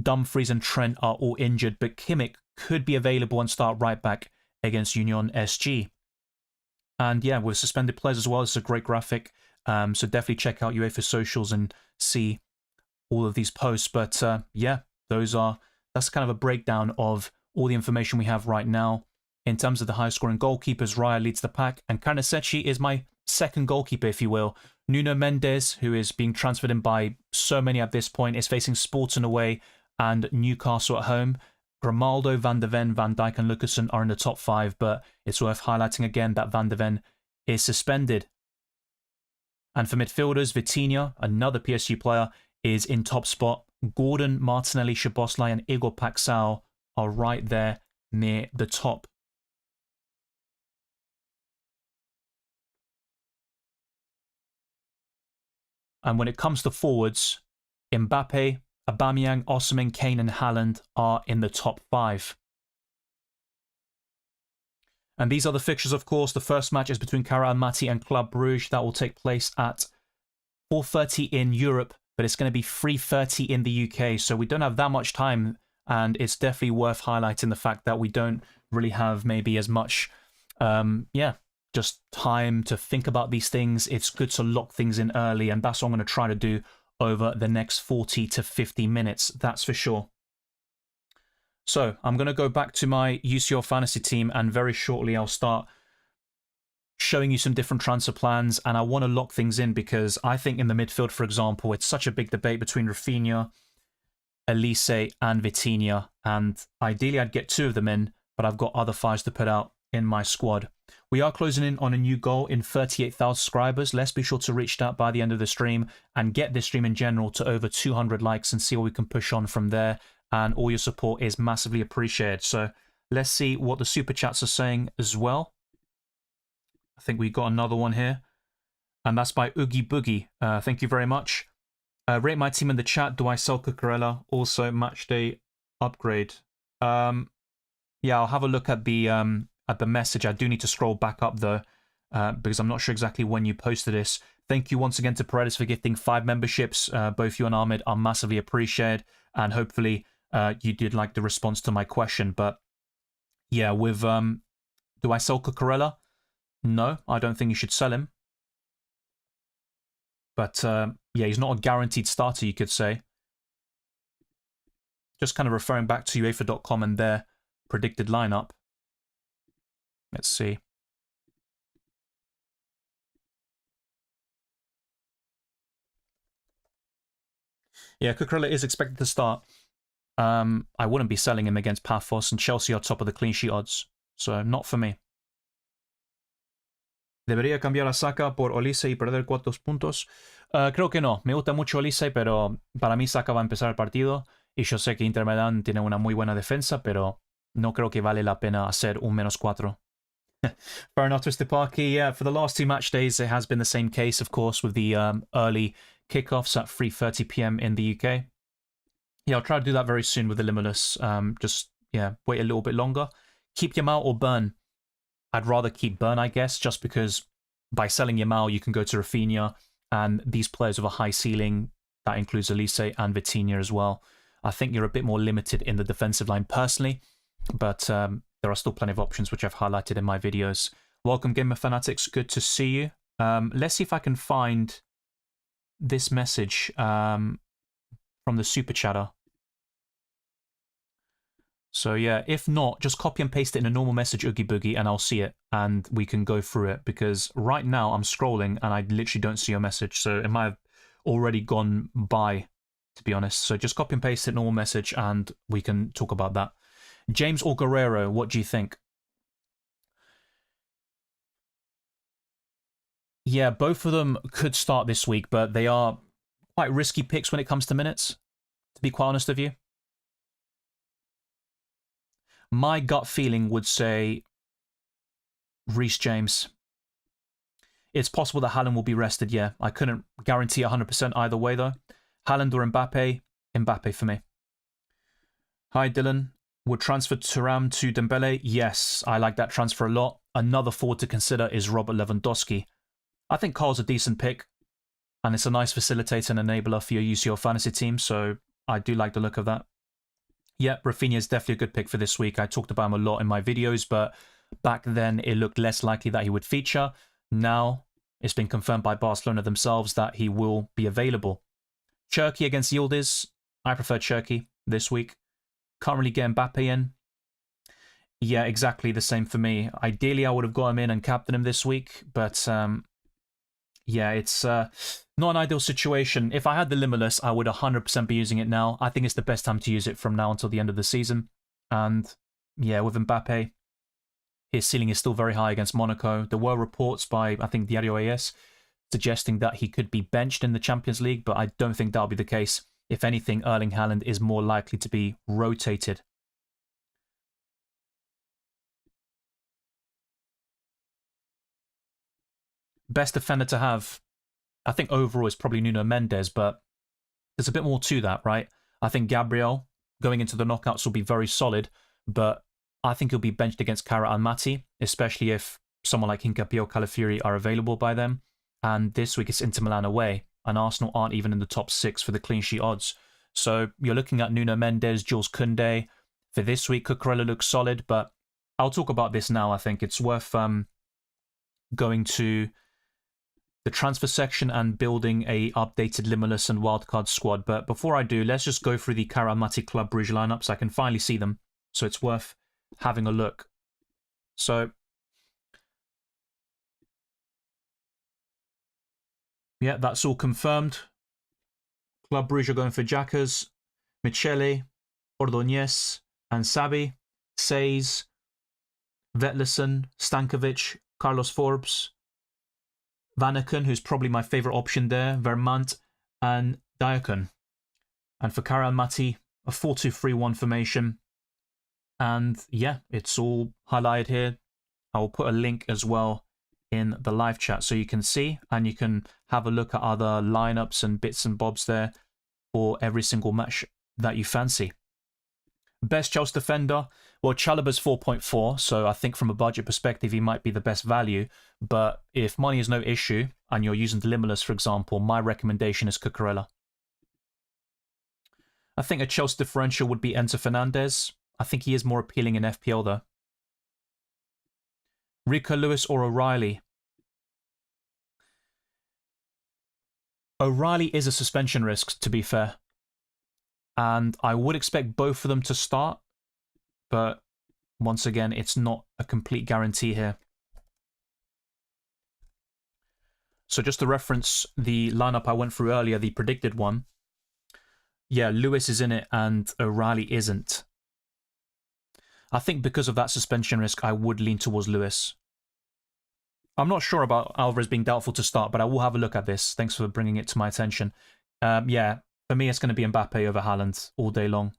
Dumfries and Trent are all injured, but Kimmich could be available and start right back against Union SG. And yeah, with suspended players as well, it's a great graphic, so definitely check out UEFA socials and see all of these posts. But yeah, that's kind of a breakdown of all the information we have right now. In terms of the high scoring goalkeepers, Raya leads the pack, and Karnasecki is my second goalkeeper, if you will. Nuno Mendes, who is being transferred in by so many at this point, is facing Sporting away and Newcastle at home. Grimaldo, Van de Ven, Van Dijk, and Lucassen are in the top 5, but it's worth highlighting again that Van de Ven is suspended. And for midfielders, Vitinha, another PSG player, is in top spot. Gordon, Martinelli, Szoboszlai, and Igor Paxao are right there near the top. And when it comes to forwards, Mbappe, Aubameyang, Osimhen, Kane, and Haaland are in the top 5. And these are the fixtures, of course. The first match is between Cara Almaty and Club Brugge. That will take place at 4:30 in Europe, but it's going to be 3:30 in the UK. So we don't have that much time, and it's definitely worth highlighting the fact that we don't really have maybe as much, just time to think about these things. It's good to lock things in early, and that's what I'm going to try to do over the next 40 to 50 minutes, that's for sure. So I'm going to go back to my UCL Fantasy team, and very shortly I'll start showing you some different transfer plans, and I want to lock things in because I think in the midfield, for example, it's such a big debate between Rafinha, Elise, and Vitinha, and ideally I'd get 2 of them in, but I've got other 5s to put out in my squad. We are closing in on a new goal in 38,000 subscribers. Let's be sure to reach that by the end of the stream and get this stream in general to over 200 likes and see what we can push on from there. And all your support is massively appreciated. So let's see what the super chats are saying as well. I think we got another one here. And that's by Oogie Boogie. Thank you very much. Rate my team in the chat. Do I sell Cucurella? Also, Matchday upgrade. Yeah, I'll have a look at the message. I do need to scroll back up though, because I'm not sure exactly when you posted this. Thank you once again to Paredes for gifting 5 memberships. Both you and Ahmed are massively appreciated, and hopefully you did like the response to my question. But yeah, with do I sell Cucurella? No, I don't think you should sell him. But yeah, he's not a guaranteed starter, you could say. Just kind of referring back to UEFA.com and their predicted lineup. Let's see. Yeah, Cucurella is expected to start. I wouldn't be selling him against Paphos, and Chelsea are top of the clean sheet odds. So, not for me. ¿Debería cambiar a Saka por Olise y perder 4 puntos? Creo que no. Me gusta mucho Olise, pero para mí Saka va a empezar el partido. Y yo sé que Inter Milán tiene una muy buena defensa, pero no creo que vale la pena hacer un -4. Fair enough, Twisted Parky. Yeah, for the last 2 match days, it has been the same case, of course, with the early kickoffs at 3:30 p.m. in the UK. Yeah, I'll try to do that very soon with the Limitless. Just, yeah, wait a little bit longer. Keep Yamal or burn? I'd rather keep burn, I guess, just because by selling Yamal, you can go to Rafinha, and these players with a high ceiling, that includes Elise and Vitinha as well. I think you're a bit more limited in the defensive line personally, but there are still plenty of options which I've highlighted in my videos. Welcome, Gamer Fanatics. Good to see you. Let's see if I can find this message from the Super Chatter. So yeah, if not, just copy and paste it in a normal message, Oogie Boogie, and I'll see it, and we can go through it, because right now I'm scrolling and I literally don't see your message, so it might have already gone by, to be honest. So just copy and paste it, normal message, and we can talk about that. James or Guerrero, what do you think? Yeah, both of them could start this week, but they are quite risky picks when it comes to minutes, to be quite honest with you. My gut feeling would say Reece James. It's possible that Haaland will be rested, yeah. I couldn't guarantee 100% either way, though. Haaland or Mbappe? Mbappe for me. Hi, Dylan. Would transfer Thuram to Dembele? Yes, I like that transfer a lot. Another forward to consider is Robert Lewandowski. I think Carl's a decent pick, and it's a nice facilitator and enabler for your UCL Fantasy team, so I do like the look of that. Yeah, Rafinha is definitely a good pick for this week. I talked about him a lot in my videos, but back then it looked less likely that he would feature. Now it's been confirmed by Barcelona themselves that he will be available. Cherki against Yildiz. I prefer Cherki this week. Can't really get Mbappe in. Yeah, exactly the same for me. Ideally, I would have got him in and captained him this week, but yeah, it's not an ideal situation. If I had the Limitless, I would 100% be using it now. I think it's the best time to use it from now until the end of the season. And yeah, with Mbappe, his ceiling is still very high against Monaco. There were reports by, I think, Diario AS suggesting that he could be benched in the Champions League, but I don't think that'll be the case. If anything, Erling Haaland is more likely to be rotated. Best defender to have, I think overall is probably Nuno Mendes, but there's a bit more to that, right? I think Gabriel going into the knockouts will be very solid, but I think he'll be benched against Kara and Mati, especially if someone like Hincapié or Calafiori are available by them. And this week it's Inter Milan away, and Arsenal aren't even in the top 6 for the clean sheet odds. So you're looking at Nuno Mendes, Jules Koundé. For this week, Cucurella looks solid, but I'll talk about this now. I think it's worth going to the transfer section and building a updated Limitless and wildcard squad. But before I do, let's just go through the Karamati Club Brugge lineups. I can finally see them, so it's worth having a look. So yeah, that's all confirmed. Club Brugge are going for Jackers, Michele, Ordonez, and Sabi, Says, Vetlesen, Stankovic, Carlos Forbes, Vanaken, who's probably my favourite option there, Vermont, and Diakon. And for Karel Mati, a 4-2-3-1 formation. And yeah, it's all highlighted here. I will put a link as well in the live chat so you can see, and you can have a look at other lineups and bits and bobs there for every single match that you fancy. Best Chelsea defender, well, Chalobah's 4.4, so I think from a budget perspective he might be the best value, but if money is no issue and you're using the Limitless, for example, my recommendation is Cucurella. I think a Chelsea differential would be Enzo Fernandez. I think he is more appealing in FPL though. Rico Lewis or O'Reilly? O'Reilly is a suspension risk, to be fair. And I would expect both of them to start, but once again, it's not a complete guarantee here. So just to reference the lineup I went through earlier, the predicted one, yeah, Lewis is in it and O'Reilly isn't. I think because of that suspension risk, I would lean towards Lewis. I'm not sure about Alvarez being doubtful to start, but I will have a look at this. Thanks for bringing it to my attention. Yeah, for me, it's going to be Mbappe over Haaland all day long.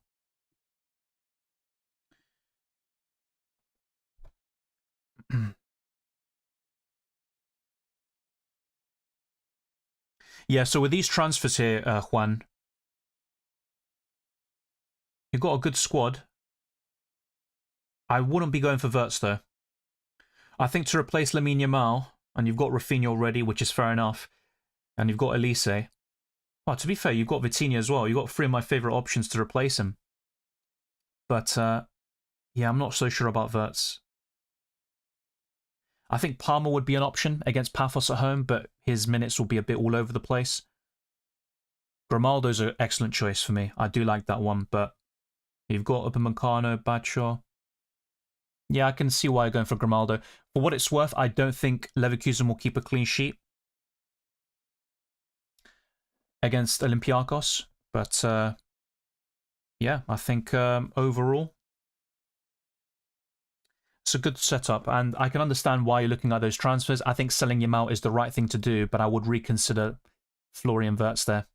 Yeah, so with these transfers here, Juan, you've got a good squad. I wouldn't be going for Wirtz, though. I think to replace Lamine Yamal, and you've got Rafinha already, which is fair enough, and you've got Elise. Well, to be fair, you've got Vitinha as well. You've got three of my favourite options to replace him. But, yeah, I'm not so sure about Wirtz. I think Palmer would be an option against Paphos at home, but his minutes will be a bit all over the place. Grimaldo's an excellent choice for me. I do like that one, but you've got Upamecano, Badshaw. Yeah, I can see why you're going for Grimaldo. For what it's worth, I don't think Leverkusen will keep a clean sheet against Olympiacos. But, yeah, I think overall, it's a good setup. And I can understand why you're looking at those transfers. I think selling Yamal is the right thing to do, but I would reconsider Florian Wirtz there.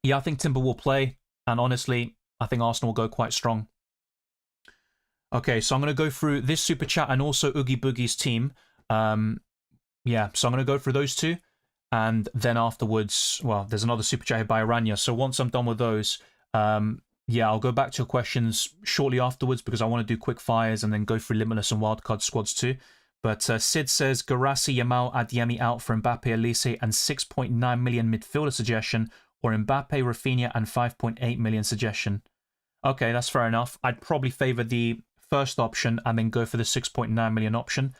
Yeah, I think Timber will play. And honestly, I think Arsenal will go quite strong. Okay, so I'm going to go through this super chat and also Oogie Boogie's team. Yeah, so I'm going to go through those two. And then afterwards, well, there's another super chat here by Aranya. So once I'm done with those, yeah, I'll go back to your questions shortly afterwards because I want to do quick fires and then go through Limitless and wildcard squads too. But Sid says, Garassi, Yamal, Adeyemi out for Mbappe, Elise and 6.9 million midfielder suggestion, or Mbappe, Rafinha and 5.8 million suggestion. Okay, that's fair enough. I'd probably favour the first option and then go for the 6.9 million option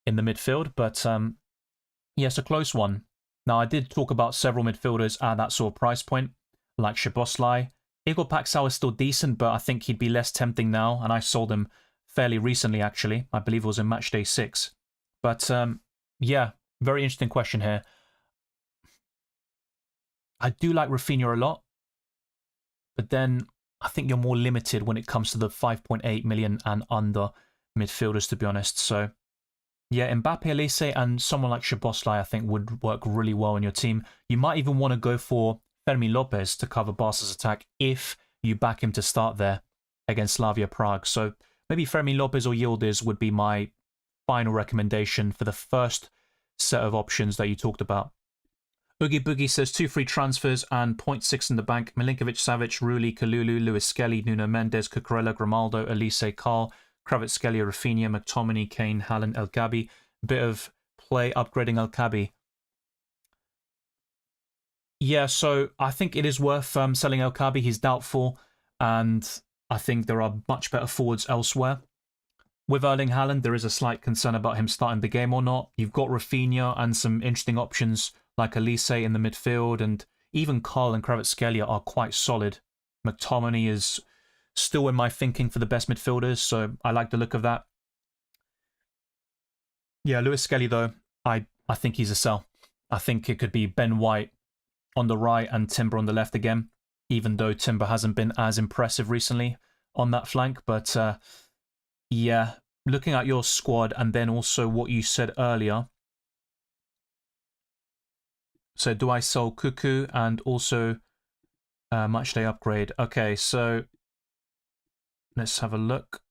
in the midfield. But yeah, it's a close one. Now, I did talk about several midfielders at that sort of price point, like Szoboszlai. Igor Paxao is still decent, but I think he'd be less tempting now, and I sold him fairly recently, actually. I believe it was in Matchday 6. But yeah, very interesting question here. I do like Rafinha a lot, but then I think you're more limited when it comes to the 5.8 million and under midfielders, to be honest. So, yeah, Mbappe, Elise, and someone like Szoboszlai, I think, would work really well in your team. You might even want to go for Fermi Lopez to cover Barca's attack if you back him to start there against Slavia Prague. So maybe Fermi Lopez or Yildiz would be my final recommendation for the first set of options that you talked about. Oogie Boogie says 2 free transfers and 0.6 in the bank. Milinkovic, Savic, Rulli, Kalulu, Lewis Skelly, Nuno Mendes, Cucurella, Grimaldo, Elise, Carl, Kvaratskhelia, Rafinha, McTominay, Kane, Haaland, El Gabi. Bit of play upgrading El Gabi. Yeah, so I think it is worth selling El Gabi. He's doubtful, and I think there are much better forwards elsewhere. With Erling Haaland, there is a slight concern about him starting the game or not. You've got Rafinha and some interesting options like Elise in the midfield, and even Carl and Kvaratskhelia are quite solid. McTominay is still in my thinking for the best midfielders, so I like the look of that. Yeah, Lewis Skelly, though, I think he's a sell. I think it could be Ben White on the right and Timber on the left again, even though Timber hasn't been as impressive recently on that flank. But yeah, looking at your squad and then also what you said earlier. So do I sell Cuckoo and also Matchday upgrade? Okay, so let's have a look.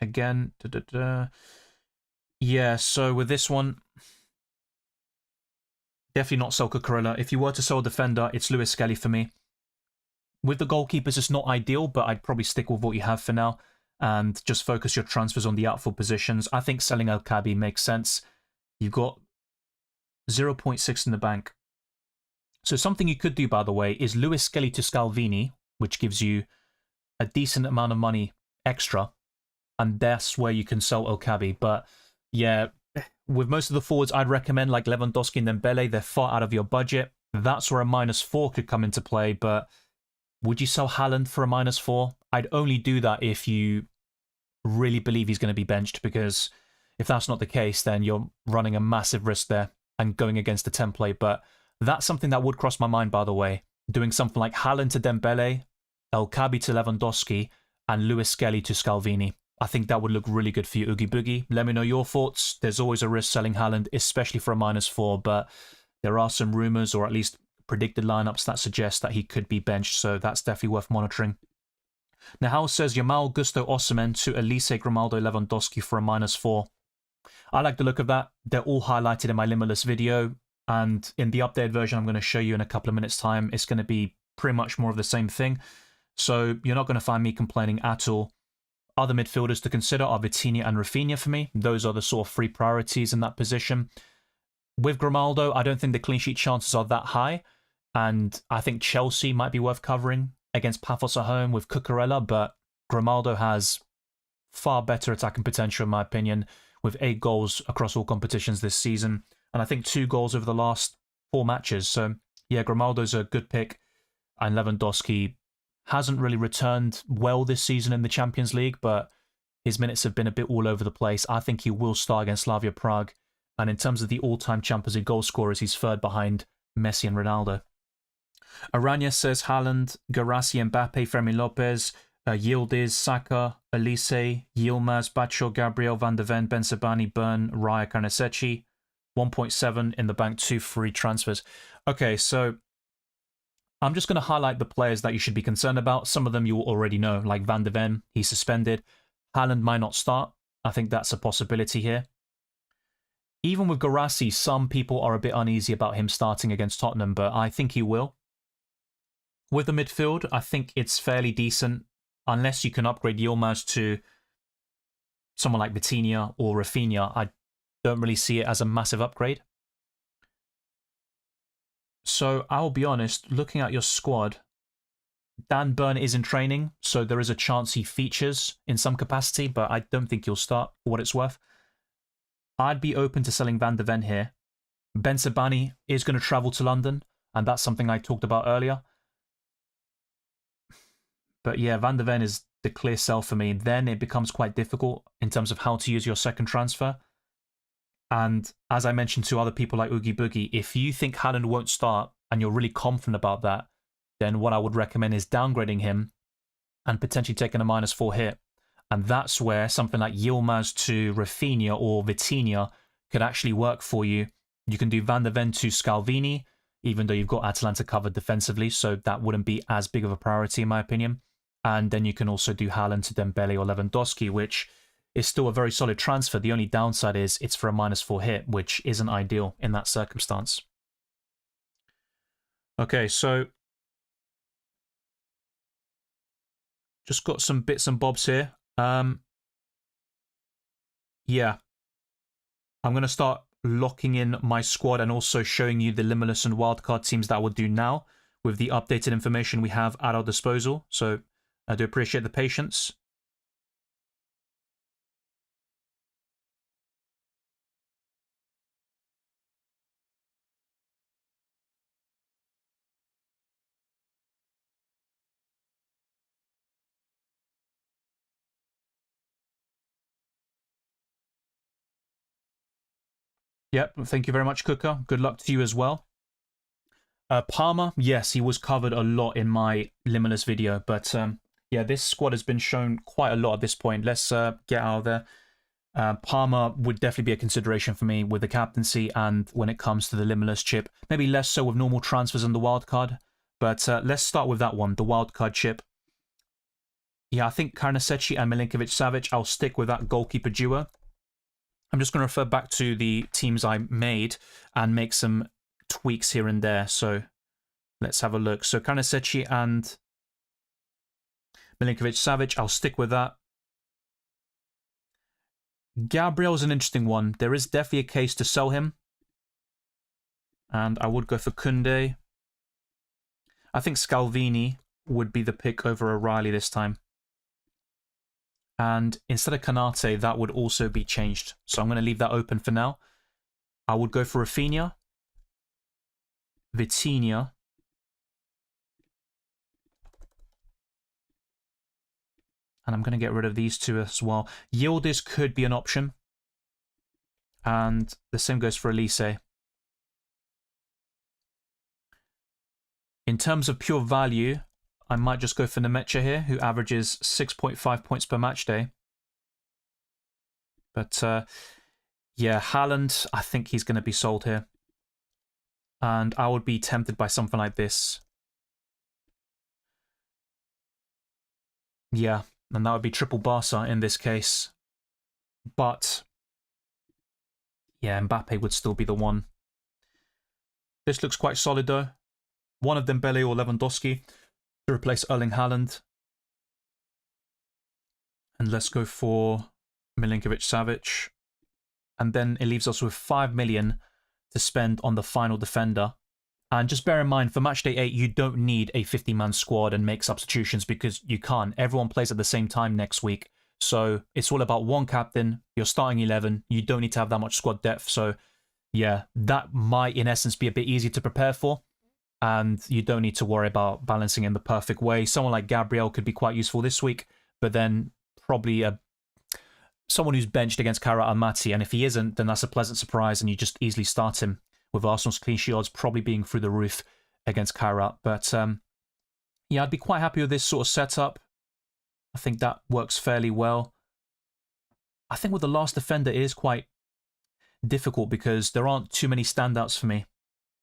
Again, yeah, so with this one, definitely not sell Cucurella. If you were to sell a defender, it's Lewis Skelly for me. With the goalkeepers, it's not ideal, but I'd probably stick with what you have for now and just focus your transfers on the outfield positions. I think selling El Kabi makes sense. You've got 0.6 in the bank. So something you could do, by the way, is Lewis Skelly to Scalvini, which gives you a decent amount of money extra, and that's where you can sell El Kabi. But yeah, with most of the forwards, I'd recommend like Lewandowski and Dembele. They're far out of your budget. That's where a -4 could come into play, but would you sell Haaland for a -4? I'd only do that if you really believe he's going to be benched, because if that's not the case, then you're running a massive risk there and going against the template. But that's something that would cross my mind, by the way. Doing something like Haaland to Dembele, El Kabi to Lewandowski, and Lewis Skelly to Scalvini. I think that would look really good for you, Oogie Boogie. Let me know your thoughts. There's always a risk selling Haaland, especially for a -4, but there are some rumours, or at least predicted lineups, that suggest that he could be benched, so that's definitely worth monitoring. Nahal says Yamal, Gusto, Osimhen to Elise, Grimaldo, Lewandowski for a -4. I like the look of that. They're all highlighted in my Limitless video, and in the updated version I'm going to show you in a couple of minutes' time, it's going to be pretty much more of the same thing. So you're not going to find me complaining at all. Other midfielders to consider are Vitinha and Rafinha for me. Those are the sort of free priorities in that position. With Grimaldo, I don't think the clean sheet chances are that high, and I think Chelsea might be worth covering against Paphos at home with Cucurella, but Grimaldo has far better attacking potential, in my opinion, with 8 goals across all competitions this season, and I think 2 goals over the last 4 matches. So yeah, Grimaldo's a good pick, and Lewandowski hasn't really returned well this season in the Champions League, but his minutes have been a bit all over the place. I think he will start against Slavia Prague, and in terms of the all-time Champions League goal scorers, he's third behind Messi and Ronaldo. Aranya says Haaland, Garassi, Mbappe, Fermin Lopez, Yildiz, Saka, Elise, Yilmaz, Bacho, Gabriel, Van de Ven, Bensabani, Byrne, Raya, Karnasechi. 1.7 in the bank, 2 free transfers. Okay, so I'm just going to highlight the players that you should be concerned about. Some of them you already know, like Van de Ven, he's suspended. Haaland might not start. I think that's a possibility here. Even with Garassi, some people are a bit uneasy about him starting against Tottenham, but I think he will. With the midfield, I think it's fairly decent, unless you can upgrade Yilmaz to someone like Vitinha or Rafinha. I don't really see it as a massive upgrade. So I'll be honest, looking at your squad, Dan Burn is in training, so there is a chance he features in some capacity, but I don't think he'll start for what it's worth. I'd be open to selling Van de Ven here. Bensabani is going to travel to London, and that's something I talked about earlier. But yeah, Van de Ven is the clear sell for me. Then it becomes quite difficult in terms of how to use your second transfer. And as I mentioned to other people like Oogie Boogie, if you think Haaland won't start and you're really confident about that, then what I would recommend is downgrading him and potentially taking a -4 hit. And that's where something like Yilmaz to Rafinha or Vitinha could actually work for you. You can do Van de Ven to Scalvini, even though you've got Atalanta covered defensively, so that wouldn't be as big of a priority in my opinion. And then you can also do Haaland to Dembele or Lewandowski, which is still a very solid transfer. The only downside is it's for a -4 hit, which isn't ideal in that circumstance. Okay, so just got some bits and bobs here. Yeah, I'm going to start locking in my squad and also showing you the Limitless and wildcard teams that we'll do now with the updated information we have at our disposal. So I do appreciate the patience. Yep, thank you very much, Cooker. Good luck to you as well. Palmer, yes, he was covered a lot in my Limitless video, but Yeah, this squad has been shown quite a lot at this point. Let's get out of there. Palmer would definitely be a consideration for me with the captaincy and when it comes to the Limitless chip. Maybe less so with normal transfers and the wildcard. But let's start with that one, the wildcard chip. Yeah, I think Karnaseci and Milinkovic-Savic, I'll stick with that goalkeeper duo. I'm just going to refer back to the teams I made and make some tweaks here and there. So let's have a look. So Karnaseci and Milinkovic-Savic, I'll stick with that. Gabriel's an interesting one. There is definitely a case to sell him. And I would go for Koundé. I think Scalvini would be the pick over O'Reilly this time. And instead of Kanate, that would also be changed. So I'm going to leave that open for now. I would go for Rafinha, Vitinha, and I'm going to get rid of these two as well. Yildiz could be an option. And the same goes for Elise. In terms of pure value, I might just go for Nemecha here, who averages 6.5 points per match day. But yeah, Haaland, I think he's going to be sold here. And I would be tempted by something like this. Yeah, and that would be triple Barca in this case. But yeah, Mbappe would still be the one. This looks quite solid though. One of Dembele or Lewandowski to replace Erling Haaland. And let's go for Milinkovic-Savic. And then it leaves us with 5 million to spend on the final defender. And just bear in mind, for Matchday 8, you don't need a 50-man squad and make substitutions because you can't. Everyone plays at the same time next week. So it's all about one captain, your starting 11. You don't need to have that much squad depth. So yeah, that might in essence be a bit easy to prepare for. And you don't need to worry about balancing in the perfect way. Someone like Gabriel could be quite useful this week, but then probably someone who's benched against Kara Almaty. And if he isn't, then that's a pleasant surprise and you just easily start him, with Arsenal's clean sheet odds probably being through the roof against Kara. But yeah, I'd be quite happy with this sort of setup. I think that works fairly well. I think with the last defender, it is quite difficult because there aren't too many standouts for me.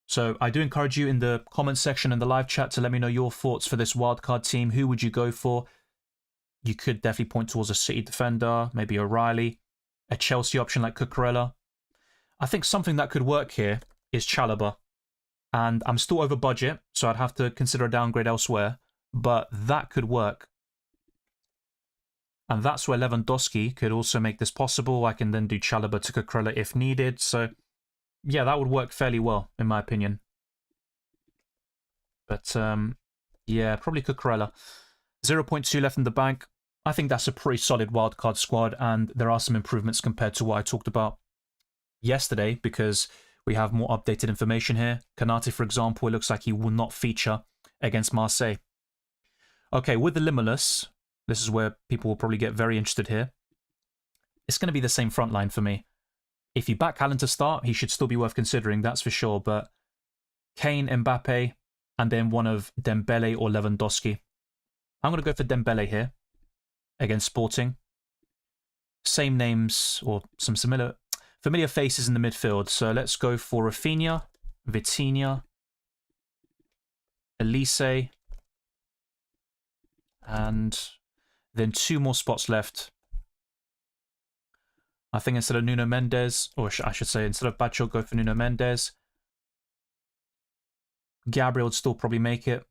So I do encourage you in the comment section and the live chat to let me know your thoughts for this wildcard team. Who would you go for? You could definitely point towards a City defender, maybe O'Reilly, a Chelsea option like Cucurella. I think something that could work here is Chalobah. And I'm still over budget, so I'd have to consider a downgrade elsewhere. But that could work. And that's where Lewandowski could also make this possible. I can then do Chalobah to Cucurella if needed. So yeah, that would work fairly well, in my opinion. But yeah, probably Cucurella. 0.2 left in the bank. I think that's a pretty solid wildcard squad, and there are some improvements compared to what I talked about yesterday because we have more updated information here. Kanate, for example, it looks like he will not feature against Marseille. Okay, with the Limitless, this is where people will probably get very interested here. It's going to be the same front line for me. If you back Haaland to start, he should still be worth considering, that's for sure. But Kane, Mbappe, and then one of Dembele or Lewandowski. I'm going to go for Dembele here against Sporting. Same names or some familiar faces in the midfield. So let's go for Rafinha, Vitinha, Elise, and then 2 more spots left. I think instead of Nuno Mendes, or I should say instead of Bacho, go for Nuno Mendes. Gabriel would still probably make it.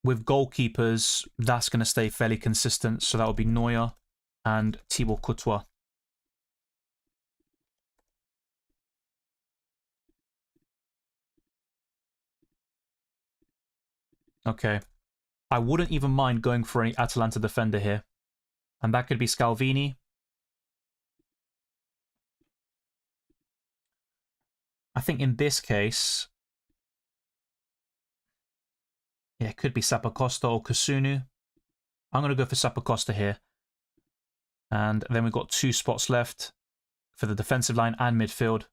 With goalkeepers, that's going to stay fairly consistent. So that would be Neuer and Thibaut Courtois. Okay. I wouldn't even mind going for any Atalanta defender here. And that could be Scalvini. I think in this case, yeah, it could be Sappacosta or Kusunu. I'm going to go for Sappacosta here. And then we've got 2 spots left for the defensive line and midfield.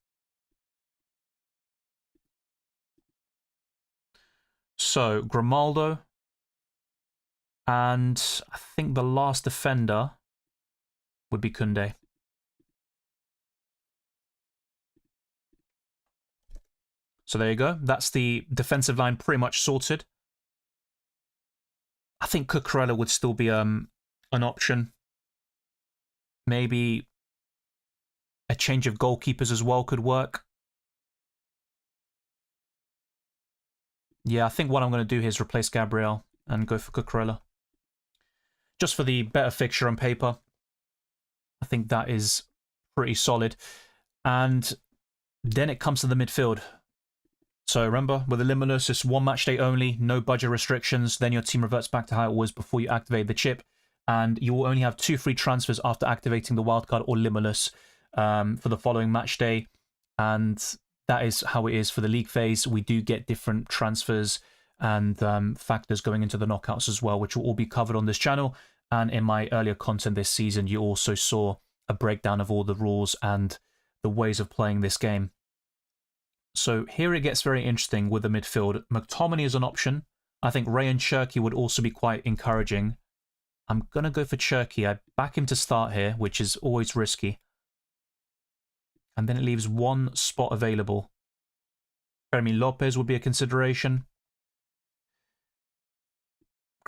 So, Grimaldo And I think the last defender would be Koundé. So there you go. That's the defensive line pretty much sorted. I think Cucurella would still be an option. Maybe a change of goalkeepers as well could work. Yeah, I think what I'm going to do here is replace Gabriel and go for Cucurella. Just for the better fixture on paper. I think that is pretty solid. And then it comes to the midfield. So remember, with the Limitless, it's one match day only, no budget restrictions. Then your team reverts back to how it was before you activate the chip. And you will only have 2 free transfers after activating the wildcard or Limitless for the following match day. And that is how it is for the league phase. We do get different transfers and factors going into the knockouts as well, which will all be covered on this channel. And in my earlier content this season, you also saw a breakdown of all the rules and the ways of playing this game. So here it gets very interesting with the midfield. McTominay is an option. I think Ray and Cherky would also be quite encouraging. I'm going to go for Cherky. I back him to start here, which is always risky. And then it leaves one spot available. Fermi Lopez would be a consideration.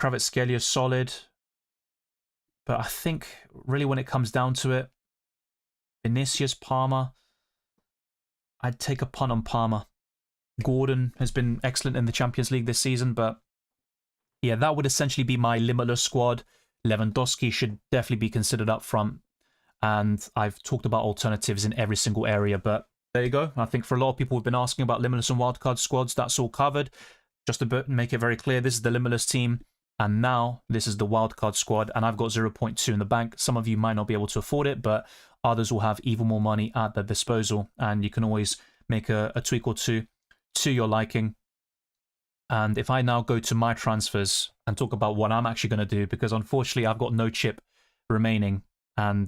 Kvaratskhelia is solid. But I think really when it comes down to it, Vinicius, Palmer, I'd take a punt on Palmer. Gordon has been excellent in the Champions League this season, but yeah, that would essentially be my Limitless squad. Lewandowski should definitely be considered up front. And I've talked about alternatives in every single area, but there you go. I think for a lot of people who've been asking about Limitless and wildcard squads, that's all covered. Just to make it very clear, this is the Limitless team, and now this is the wildcard squad, and I've got 0.2 in the bank. Some of you might not be able to afford it, but others will have even more money at their disposal, and you can always make a tweak or two to your liking. And if I now go to my transfers and talk about what I'm actually going to do, because unfortunately I've got no chip remaining, and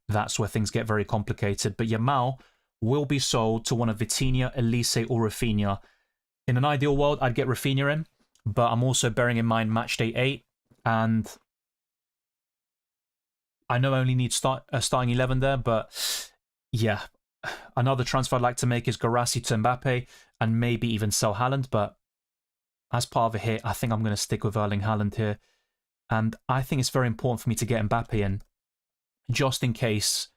that's where things get very complicated. But Yamal will be sold to one of Vitinha, Elise, or Rafinha. In an ideal world, I'd get Rafinha in, but I'm also bearing in mind match day 8, and I know I only need starting 11 there, but yeah. Another transfer I'd like to make is Guirassy to Mbappe, and maybe even sell Haaland, but as part of a hit, I think I'm going to stick with Erling Haaland here. And I think it's very important for me to get Mbappe in, just in case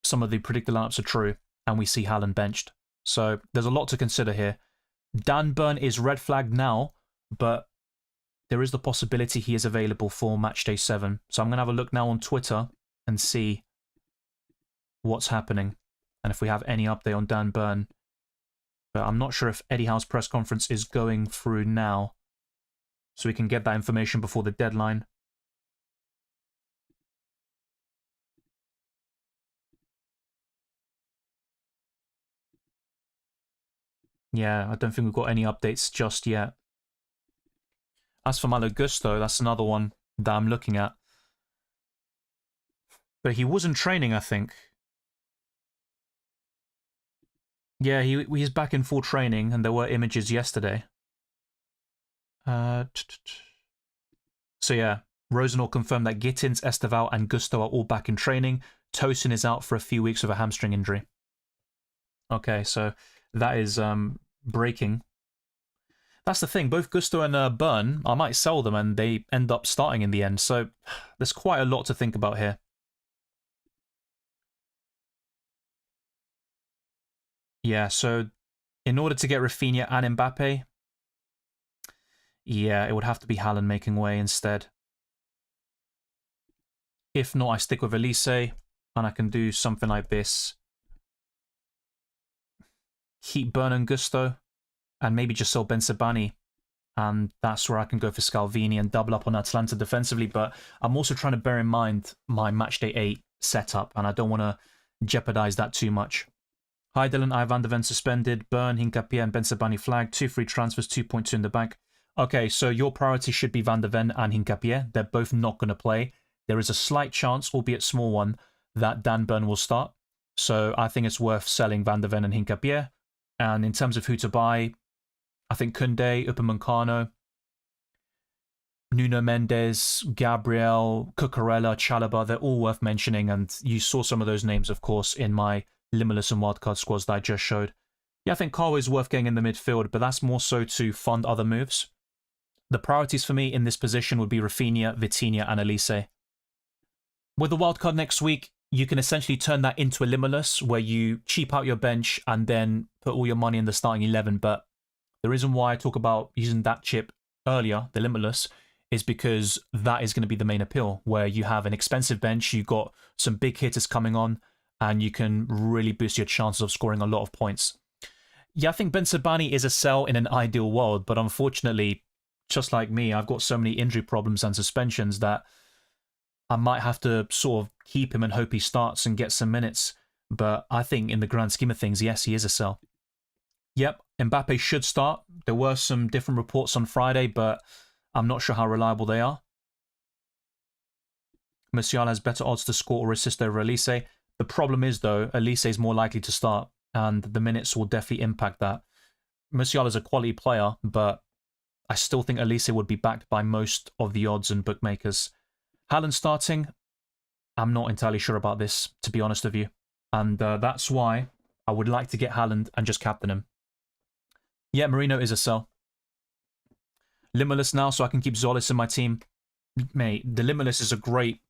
some of the predicted lineups are true and we see Haaland benched. So there's a lot to consider here. Dan Burn is red flagged now, but there is the possibility he is available for match day 7. So I'm going to have a look now on Twitter and see what's happening and if we have any update on Dan Burn. But I'm not sure if Eddie Howe's press conference is going through now, so we can get that information before the deadline. Yeah, I don't think we've got any updates just yet. As for Malo Gusto, that's another one that I'm looking at. But he was in training, I think. Yeah, he's back in full training, and there were images yesterday. So yeah, Rosenau confirmed that Gittins, Esteval, and Gusto are all back in training. Tosin is out for a few weeks with a hamstring injury. Okay, so that is breaking. That's the thing, both Gusto and Burn, I might sell them and they end up starting in the end, so there's quite a lot to think about here. Yeah, so in order to get Rafinha and Mbappe, yeah, it would have to be Haaland making way instead. If not, I stick with Elise, and I can do something like this. Keep Burn and Gusto, and maybe just sell Bensabani, and that's where I can go for Scalvini and double up on Atalanta defensively. But I'm also trying to bear in mind my matchday 8 setup, and I don't want to jeopardize that too much. Hi Dylan, I have Van de Ven suspended, Burn, Hincapié, and Bensabani flagged. 2 free transfers, 2.2 in the bank. Okay, so your priority should be Van de Ven and Hincapié. They're both not going to play. There is a slight chance, albeit small one, that Dan Burn will start. So I think it's worth selling Van de Ven and Hincapié. And in terms of who to buy, I think Koundé, Upamecano. Nuno Mendes, Gabriel, Cucurella, Chalobah, they're all worth mentioning, and you saw some of those names, of course, in my Limitless and Wildcard squads that I just showed. Yeah, I think Carlo is worth getting in the midfield, but that's more so to fund other moves. The priorities for me in this position would be Rafinha, Vitinha, and Elise. With the wildcard next week, you can essentially turn that into a Limitless, where you cheap out your bench and then put all your money in the starting 11. But the reason why I talk about using that chip earlier, the Limitless, is because that is going to be the main appeal, where you have an expensive bench, you've got some big hitters coming on, and you can really boost your chances of scoring a lot of points. Yeah, I think Ben Sebaini is a sell in an ideal world, but unfortunately, just like me, I've got so many injury problems and suspensions that I might have to sort of keep him and hope he starts and gets some minutes. But I think in the grand scheme of things, yes, he is a sell. Yep, Mbappe should start. There were some different reports on Friday, but I'm not sure how reliable they are. Musiala has better odds to score or assist over Elise. The problem is, though, Elise is more likely to start, and the minutes will definitely impact that. Musiala is a quality player, but I still think Elise would be backed by most of the odds and bookmakers. Haaland starting, I'm not entirely sure about this, to be honest with you. And that's why I would like to get Haaland and just captain him. Yeah, Marino is a sell. Limitless now, so I can keep Zolis in my team. Mate, the Limitless is a great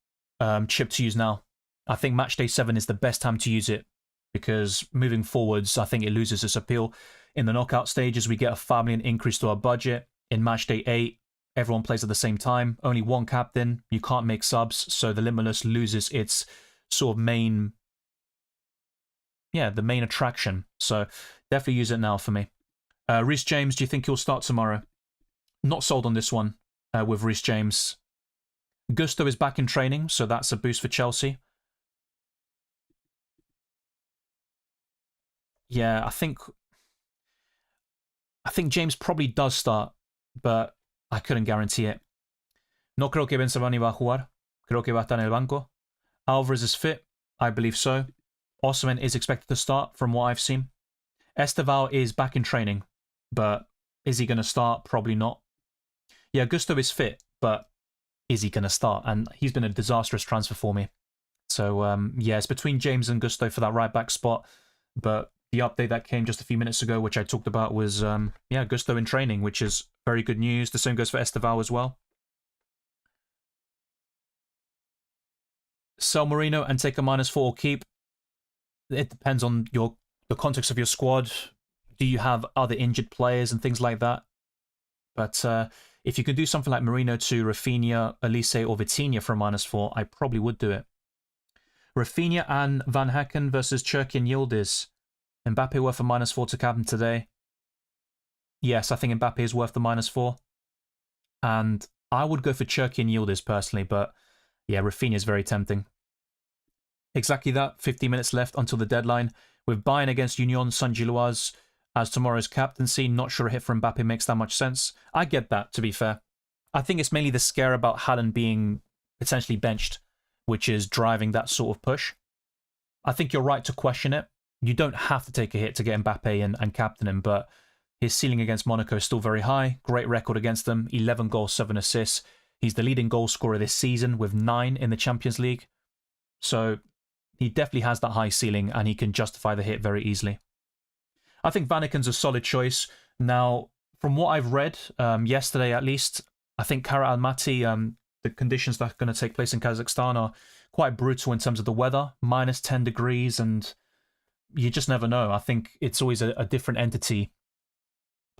chip to use now. I think Matchday 7 is the best time to use it, because moving forwards, I think it loses its appeal. In the knockout stages, we get a 5 million increase to our budget. In Matchday 8, everyone plays at the same time. Only one captain. You can't make subs, so the Limitless loses its sort of main... yeah, the main attraction. So definitely use it now for me. Reece James, do you think he'll start tomorrow? Not sold on this one with Reece James. Gusto is back in training, so that's a boost for Chelsea. Yeah, I think James probably does start, but I couldn't guarantee it. No creo que Ben Sebaini va a jugar. Creo que va a estar en el banco. Alvarez is fit. I believe so. Osimhen is expected to start from what I've seen. Esteval is back in training, but is he going to start? Probably not. Yeah, Gusto is fit, but is he going to start? And he's been a disastrous transfer for me. So, yeah, it's between James and Gusto for that right-back spot. But the update that came just a few minutes ago, which I talked about, was, yeah, Gusto in training, which is very good news. The same goes for Esteval as well. Sell Marino and take a -4 or keep. It depends on the context of your squad. Do you have other injured players and things like that? But if you could do something like Marino to Rafinha, Elise, or Vitinha for a -4, I probably would do it. Rafinha and Van Hacken versus Cherki and Yildiz. Mbappe worth a -4 to captain today. Yes, I think Mbappe is worth the -4. And I would go for Cherki and Yildiz personally, but yeah, Rafinha is very tempting. Exactly that, 50 minutes left until the deadline. With Bayern against Union Saint-Gilloise as tomorrow's captaincy, not sure a hit from Mbappe makes that much sense. I get that, to be fair. I think it's mainly the scare about Haaland being potentially benched, which is driving that sort of push. I think you're right to question it. You don't have to take a hit to get Mbappe and captain him, but his ceiling against Monaco is still very high. Great record against them, 11 goals, 7 assists. He's the leading goal scorer this season with 9 in the Champions League. So he definitely has that high ceiling and he can justify the hit very easily. I think Vanaken's a solid choice. Now, from what I've read, yesterday at least, I think Kara Almaty, the conditions that are going to take place in Kazakhstan are quite brutal in terms of the weather, -10 degrees, and you just never know. I think it's always a different entity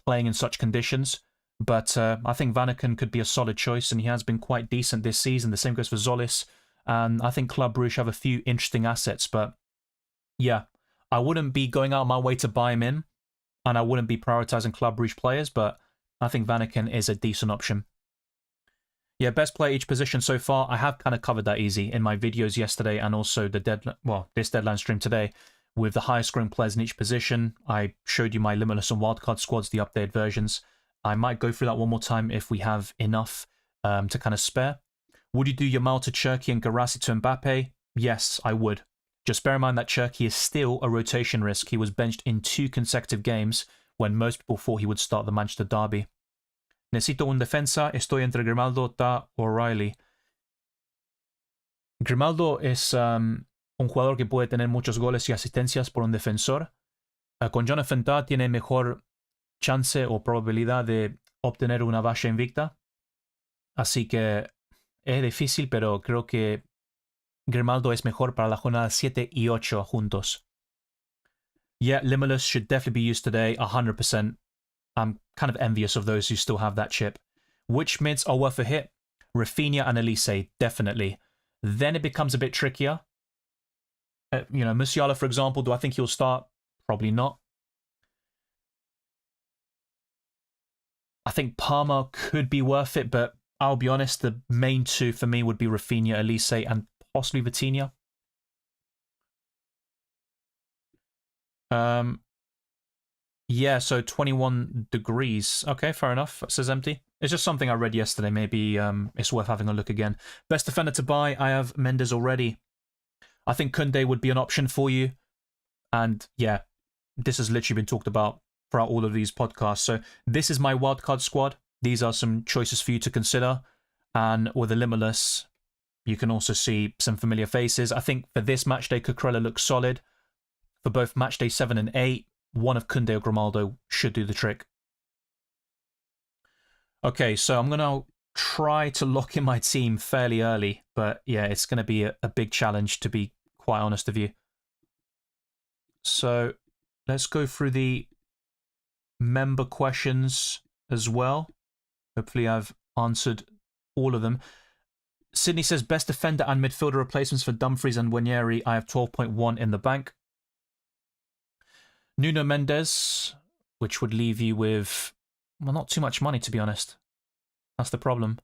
playing in such conditions. But I think Vanaken could be a solid choice, and he has been quite decent this season. The same goes for Zolis. And I think Club Brugge have a few interesting assets. But yeah, I wouldn't be going out of my way to buy him in, and I wouldn't be prioritizing Club Brugge players, but I think Vanaken is a decent option. Yeah, best player each position so far. I have kind of covered that easy in my videos yesterday and also this deadline stream today with the highest scoring players in each position. I showed you my Limitless and Wildcard squads, the updated versions. I might go through that one more time if we have enough to kind of spare. Would you do Yamal to Cherki and Garassi to Mbappe? Yes, I would. Just bear in mind that Cherki is still a rotation risk. He was benched in 2 consecutive games when most people thought he would start the Manchester derby. Necesito un defensa. Estoy entre Grimaldo, Ta o O'Reilly. Grimaldo es un jugador que puede tener muchos goles y asistencias por un defensor. Con Jonathan Ta tiene mejor chance o probabilidad de obtener una baja invicta. Así que es difícil, pero creo que Grimaldo es mejor para la jornada 7 y 8 juntos. Yeah, Limitless should definitely be used today, 100%. I'm kind of envious of those who still have that chip. Which mids are worth a hit? Rafinha and Elise, definitely. Then it becomes a bit trickier. Musiala, for example, do I think he'll start? Probably not. I think Palmer could be worth it, but I'll be honest, the main two for me would be Rafinha, Elise, and possibly Vitinha. Yeah, so 21 degrees. Okay, fair enough. It says empty. It's just something I read yesterday. Maybe it's worth having a look again. Best defender to buy. I have Mendes already. I think Kunde would be an option for you. And yeah, this has literally been talked about throughout all of these podcasts. So this is my wildcard squad. These are some choices for you to consider. And with the Limitless, you can also see some familiar faces. I think for this matchday, Cucurella looks solid. For both matchday 7 and 8, one of Kunde or Grimaldo should do the trick. Okay, so I'm going to try to lock in my team fairly early. But yeah, it's going to be a big challenge, to be quite honest with you. So let's go through the member questions as well. Hopefully I've answered all of them. Sydney says, best defender and midfielder replacements for Dumfries and Wanyeri. I have 12.1 in the bank. Nuno Mendes, which would leave you with, well, not too much money, to be honest. That's the problem.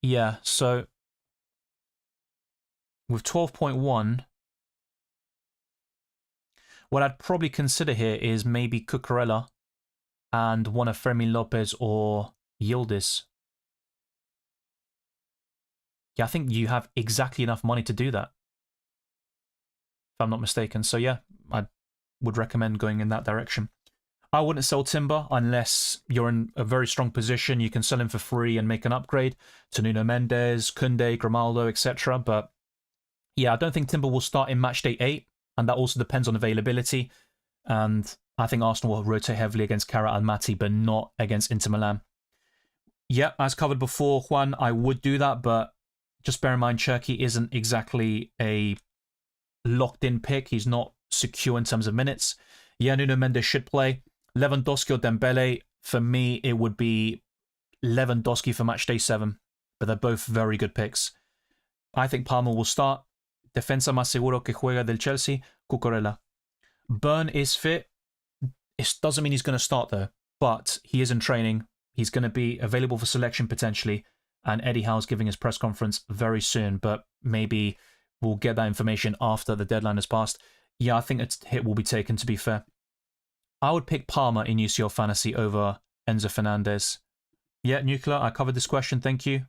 Yeah, so with 12.1, what I'd probably consider here is maybe Cucurella and one of Fermin Lopez or Yildiz. Yeah, I think you have exactly enough money to do that, if I'm not mistaken. So yeah, I would recommend going in that direction. I wouldn't sell Timber unless you're in a very strong position. You can sell him for free and make an upgrade to Nuno Mendes, Kunde, Grimaldo, etc. But yeah, I don't think Timber will start in matchday 8, and that also depends on availability. And I think Arsenal will rotate heavily against Kara Almaty, but not against Inter Milan. Yeah, as covered before, Juan, I would do that, but just bear in mind, Cherki isn't exactly a locked-in pick. He's not secure in terms of minutes. Yeah, Nuno Mendes should play. Lewandowski or Dembele, for me, it would be Lewandowski for matchday 7, but they're both very good picks. I think Palmer will start. Defensa más seguro que juega del Chelsea, Cucurella. Burn is fit. It doesn't mean he's going to start though, but he is in training. He's going to be available for selection potentially, and Eddie Howe's giving his press conference very soon, but maybe we'll get that information after the deadline has passed. Yeah, I think a hit will be taken, to be fair. I would pick Palmer in UCL Fantasy over Enzo Fernandez. Yeah, Nuclear, I covered this question, thank you.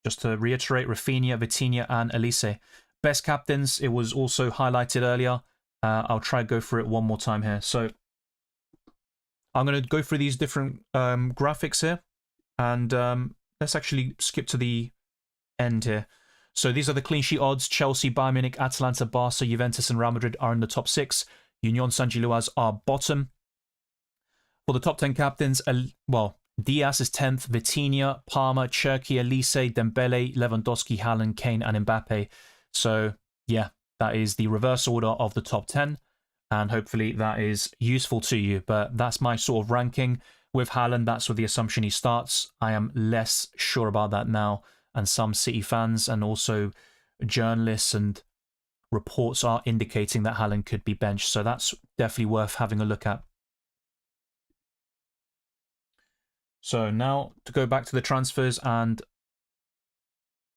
Just to reiterate, Rafinha, Vitinha, and Elise. Best captains, it was also highlighted earlier. I'll try to go through it one more time here. So I'm going to go through these different graphics here. And let's actually skip to the end here. So these are the clean sheet odds. Chelsea, Bayern Munich, Atalanta, Barca, Juventus, and Real Madrid are in the top 6. Union Saint-Gilloise are bottom. For the top 10 captains, well, Diaz is 10th, Vitinha, Palmer, Cherki, Elise, Dembele, Lewandowski, Haaland, Kane, and Mbappe. So, yeah, that is the reverse order of the top 10, and hopefully that is useful to you. But that's my sort of ranking. With Haaland, that's with the assumption he starts. I am less sure about that now, and some City fans and also journalists and reports are indicating that Haaland could be benched. So that's definitely worth having a look at. So now to go back to the transfers and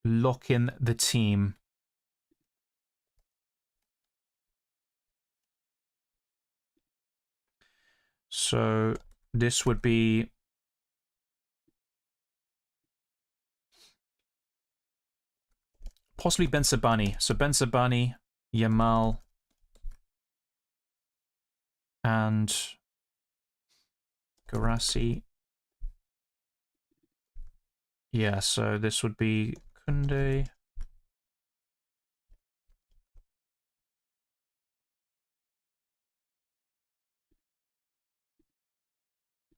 lock in the team. So this would be possibly Ben Sabani. So Ben Sabani, Yamal, and Guirassy. Yeah, so this would be Koundé.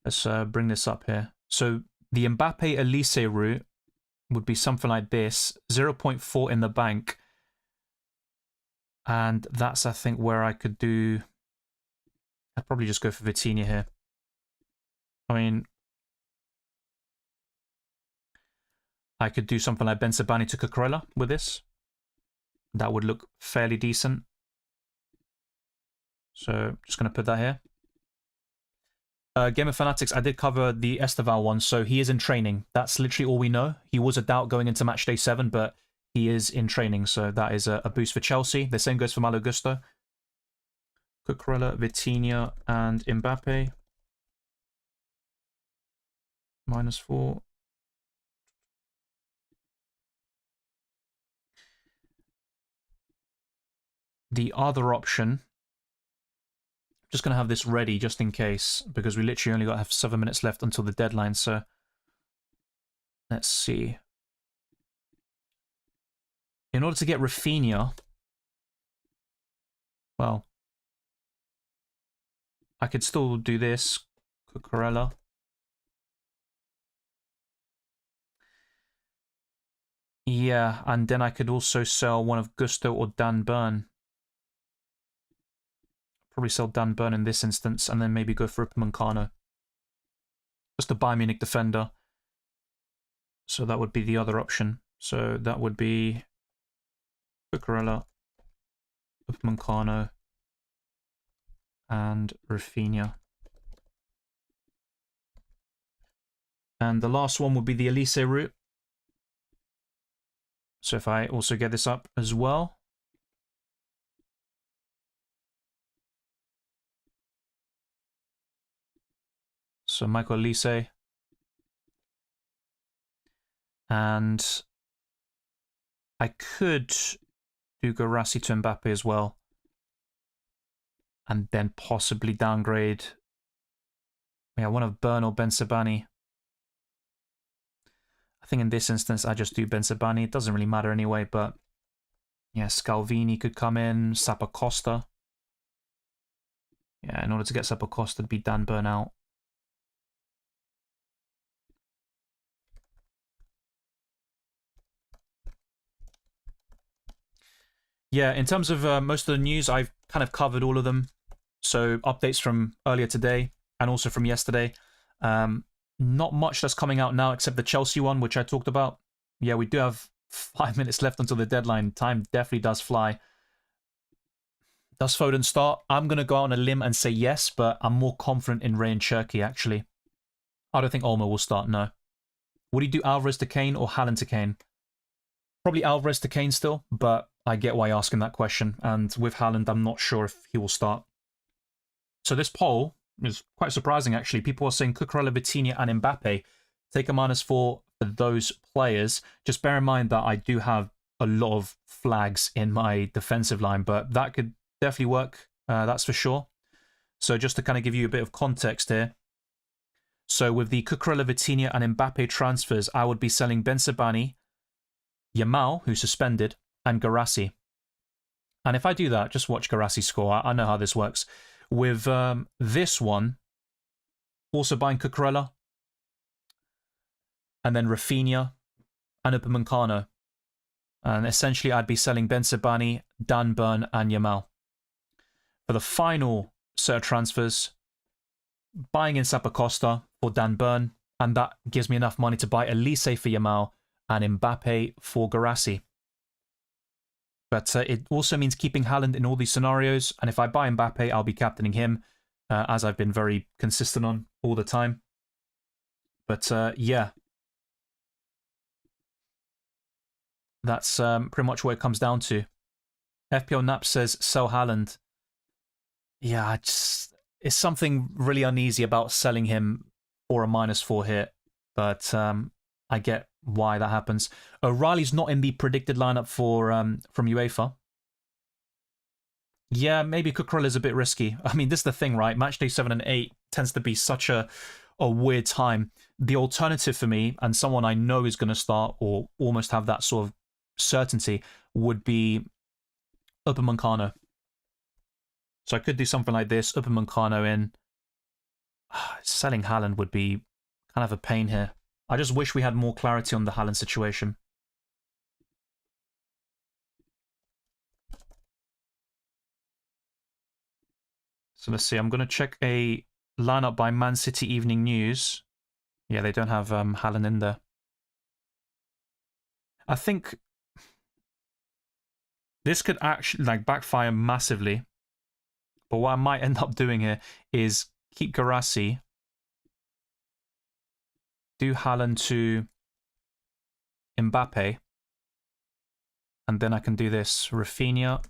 Let's bring this up here. So the Mbappe Elise route would be something like this. 0.4 in the bank. And that's, I think, where I could do... I'd probably just go for Vitinha here. I mean, I could do something like Bensabani to Cucurella with this. That would look fairly decent. So, just going to put that here. Game of Fanatics, I did cover the Esteval one, so he is in training. That's literally all we know. He was a doubt going into Matchday 7, but he is in training, so that is a boost for Chelsea. The same goes for Malo Gusto. Cucurella, Vitinha, and Mbappe. -4. The other option, just going to have this ready just in case, because we literally only got to have 7 minutes left until the deadline, so let's see. In order to get Rafinha, well, I could still do this, Cucurella. Yeah, and then I could also sell one of Gusto or Dan Burn. Probably sell Dan Burn in this instance, and then maybe go for Upamecano. Just a Bayern Munich defender. So that would be the other option. So that would be Cucurella, Upamecano, and Rafinha. And the last one would be the Elise route. So if I also get this up as well. So Michael Elise. And I could do Guirassy to Mbappe as well. And then possibly downgrade. Yeah, one of Burn or Bensabani. I think in this instance, I just do Bensabani. It doesn't really matter anyway, but yeah, Scalvini could come in, Sappacosta. Yeah, in order to get Sappacosta, it'd be Dan Burn out. Yeah, in terms of most of the news, I've kind of covered all of them. So updates from earlier today and also from yesterday. Not much that's coming out now except the Chelsea one, which I talked about. Yeah, we do have 5 minutes left until the deadline. Time definitely does fly. Does Foden start? I'm going to go out on a limb and say yes, but I'm more confident in Ray and Cherky, actually. I don't think Olmo will start, no. Would he do Alvarez to Kane or Haaland to Kane? Probably Alvarez to Kane still, but I get why you're asking that question. And with Haaland, I'm not sure if he will start. So this poll is quite surprising, actually. People are saying Cucurella, Vitinha, and Mbappe. Take a -4 for those players. Just bear in mind that I do have a lot of flags in my defensive line, but that could definitely work, that's for sure. So just to kind of give you a bit of context here. So with the Cucurella, Vitinha, and Mbappe transfers, I would be selling Bensabani, Yamal, who's suspended, and Guirassy. And if I do that, just watch Guirassy score. I know how this works. With this one, also buying Cucurella, and then Rafinha, and Upamecano. And essentially, I'd be selling Bensabani, Dan Burn, and Yamal. For the final set of transfers, buying in Sappacosta for Dan Burn, and that gives me enough money to buy Elise for Yamal and Mbappe for Guirassy. But it also means keeping Haaland in all these scenarios, and if I buy Mbappe, I'll be captaining him, as I've been very consistent on all the time. But yeah, that's pretty much what it comes down to. FPL Nap says, sell Haaland. Yeah, it's something really uneasy about selling him for a -4 hit, but I get why that happens. O'Reilly's not in the predicted lineup for from UEFA. Yeah, maybe Cucurella's a bit risky. I mean, this is the thing, right? Matchday 7 and 8 tends to be such a a weird time. The alternative for me, and someone I know is going to start or almost have that sort of certainty, would be Upamecano. So I could do something like this, Upamecano in. Selling Haaland would be kind of a pain here. I just wish we had more clarity on the Haaland situation. So let's see. I'm going to check a lineup by Man City Evening News. Yeah, they don't have Haaland in there. I think this could actually backfire massively. But what I might end up doing here is keep Guirassy, do Haaland to Mbappe, and then I can do this, Rafinha,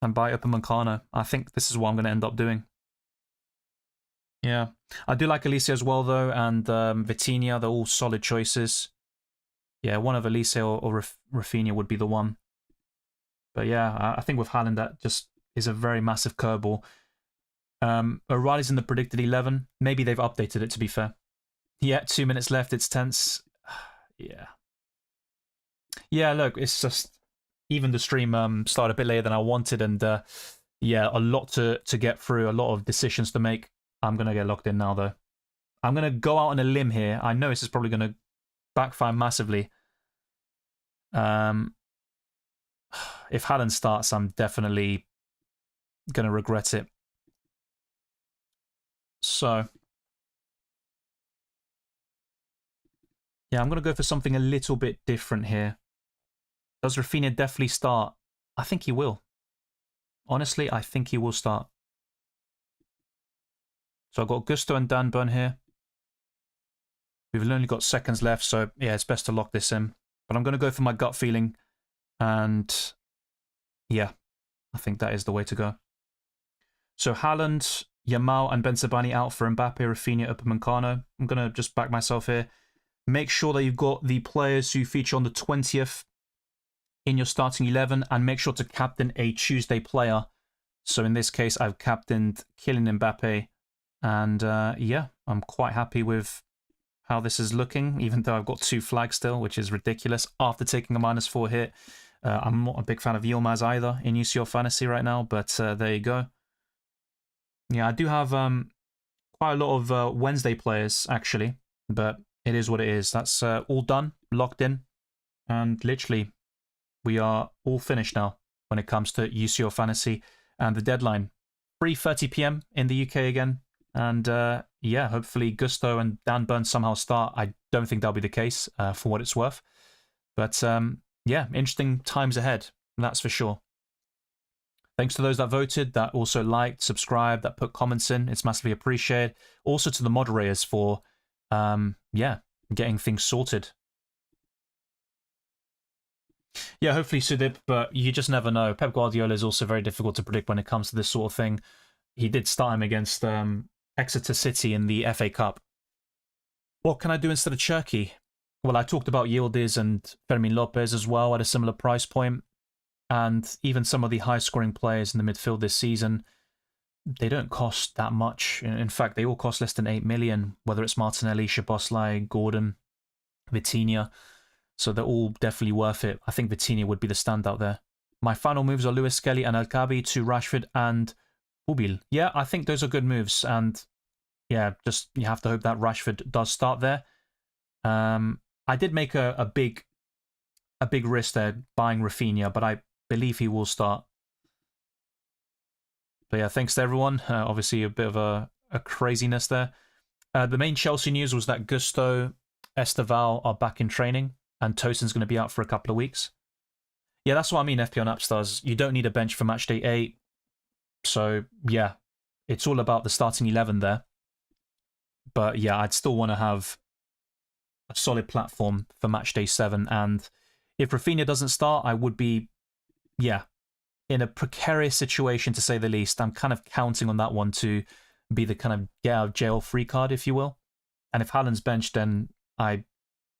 and buy Upamecano. I think this is what I'm going to end up doing. Yeah. I do like Elise as well, though, and Vitinha. They're all solid choices. Yeah, one of Elise or Rafinha would be the one. But yeah, I think with Haaland, that just is a very massive curveball. O'Reilly's in the predicted 11. Maybe they've updated it, to be fair. Yeah, 2 minutes left. It's tense. Yeah. Yeah, look, it's just... Even the stream started a bit later than I wanted, and yeah, a lot to get through, a lot of decisions to make. I'm going to get locked in now, though. I'm going to go out on a limb here. I know this is probably going to backfire massively. If Haaland starts, I'm definitely going to regret it. So, yeah, I'm going to go for something a little bit different here. Does Rafinha definitely start? I think he will. Honestly, I think he will start. So I've got Gusto and Dan Burn here. We've only got seconds left, so yeah, it's best to lock this in. But I'm going to go for my gut feeling. And yeah, I think that is the way to go. So Haaland, Yamal and Benzabani out for Mbappe, Rafinha, Upamecano. I'm going to just back myself here. Make sure that you've got the players who feature on the 20th in your starting 11, and make sure to captain a Tuesday player. So in this case, I've captained Kylian Mbappe, and yeah, I'm quite happy with how this is looking, even though I've got 2 flags still, which is ridiculous after taking a -4 hit. I'm not a big fan of Yilmaz either in UCL Fantasy right now, but there you go. Yeah, I do have quite a lot of Wednesday players, actually, but it is what it is. That's all done, locked in, and literally we are all finished now when it comes to UCL Fantasy and the deadline. 3:30 PM in the UK again. And yeah, hopefully Gusto and Dan Burn somehow start. I don't think that'll be the case for what it's worth. But yeah, interesting times ahead, that's for sure. Thanks to those that voted, that also liked, subscribed, that put comments in. It's massively appreciated. Also to the moderators for, yeah, getting things sorted. Yeah, hopefully Sudip, but you just never know. Pep Guardiola is also very difficult to predict when it comes to this sort of thing. He did start him against Exeter City in the FA Cup. What can I do instead of Cherki? Well, I talked about Yildiz and Fermin Lopez as well at a similar price point. And even some of the high-scoring players in the midfield this season, they don't cost that much. In fact, they all cost less than 8 million, whether it's Martinelli, Szoboszlai, Gordon, Vitinha. So they're all definitely worth it. I think Vitinha would be the standout there. My final moves are Lewis Skelly and El Kabi to Rashford and Ubil. Yeah, I think those are good moves. And yeah, just you have to hope that Rashford does start there. I did make a big risk there buying Rafinha, but I believe he will start. But yeah, thanks to everyone. Obviously a bit of a craziness there. The main Chelsea news was that Gusto, Esteval are back in training, and Tosin's going to be out for a couple of weeks. Yeah, that's what I mean, FPL Napstars. You don't need a bench for Matchday 8. So yeah, it's all about the starting 11 there. But yeah, I'd still want to have a solid platform for Matchday 7. And if Rafinha doesn't start, I would be, yeah, in a precarious situation, to say the least. I'm kind of counting on that one to be the kind of get out of jail free card, if you will. And if Haaland's benched, then I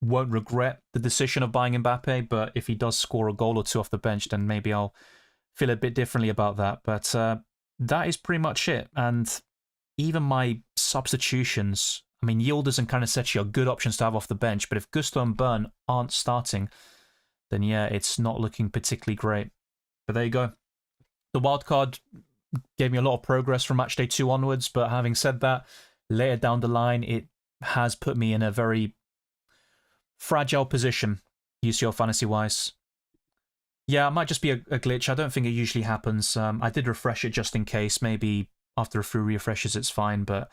won't regret the decision of buying Mbappe. But if he does score a goal or two off the bench, then maybe I'll feel a bit differently about that. But that is pretty much it. And even my substitutions. I mean, Yildiz and Kanasechi are good options to have off the bench, but if Gusto and Byrne aren't starting, then yeah, it's not looking particularly great. But there you go. The wildcard gave me a lot of progress from match day 2 onwards, but having said that, later down the line, it has put me in a very fragile position, UCL fantasy-wise. Yeah, it might just be a glitch. I don't think it usually happens. I did refresh it just in case. Maybe after a few refreshes it's fine, but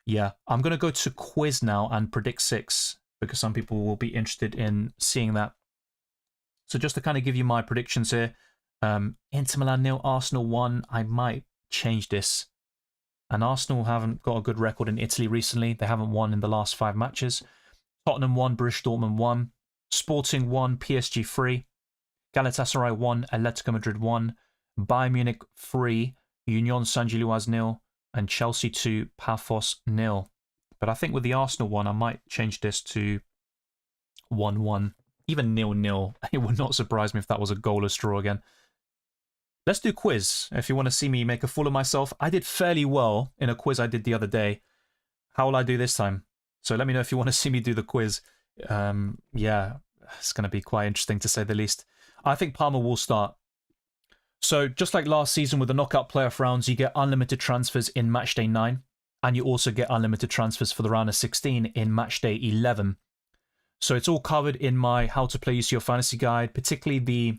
yeah. I'm going to go to quiz now and predict 6, because some people will be interested in seeing that. So just to kind of give you my predictions here, Inter Milan 0, Arsenal 1. I might change this. And Arsenal haven't got a good record in Italy recently. They haven't won in the last 5 matches. Tottenham 1, Borussia Dortmund 1. Sporting 1, PSG 3. Galatasaray 1, Atletico Madrid 1. Bayern Munich 3, Union Saint-Gilloise 0. And Chelsea 2, Paphos 0. But I think with the Arsenal one, I might change this to 1-1. Even 0-0. It would not surprise me if that was a goalless draw again. Let's do quiz. If you want to see me make a fool of myself, I did fairly well in a quiz I did the other day. How will I do this time? So let me know if you want to see me do the quiz. Yeah, it's going to be quite interesting to say the least. I think Palmer will start. So just like last season with the knockout playoff rounds, you get unlimited transfers in matchday 9. And you also get unlimited transfers for the round of 16 in matchday 11. So it's all covered in my How to Play UCL Fantasy Guide, particularly the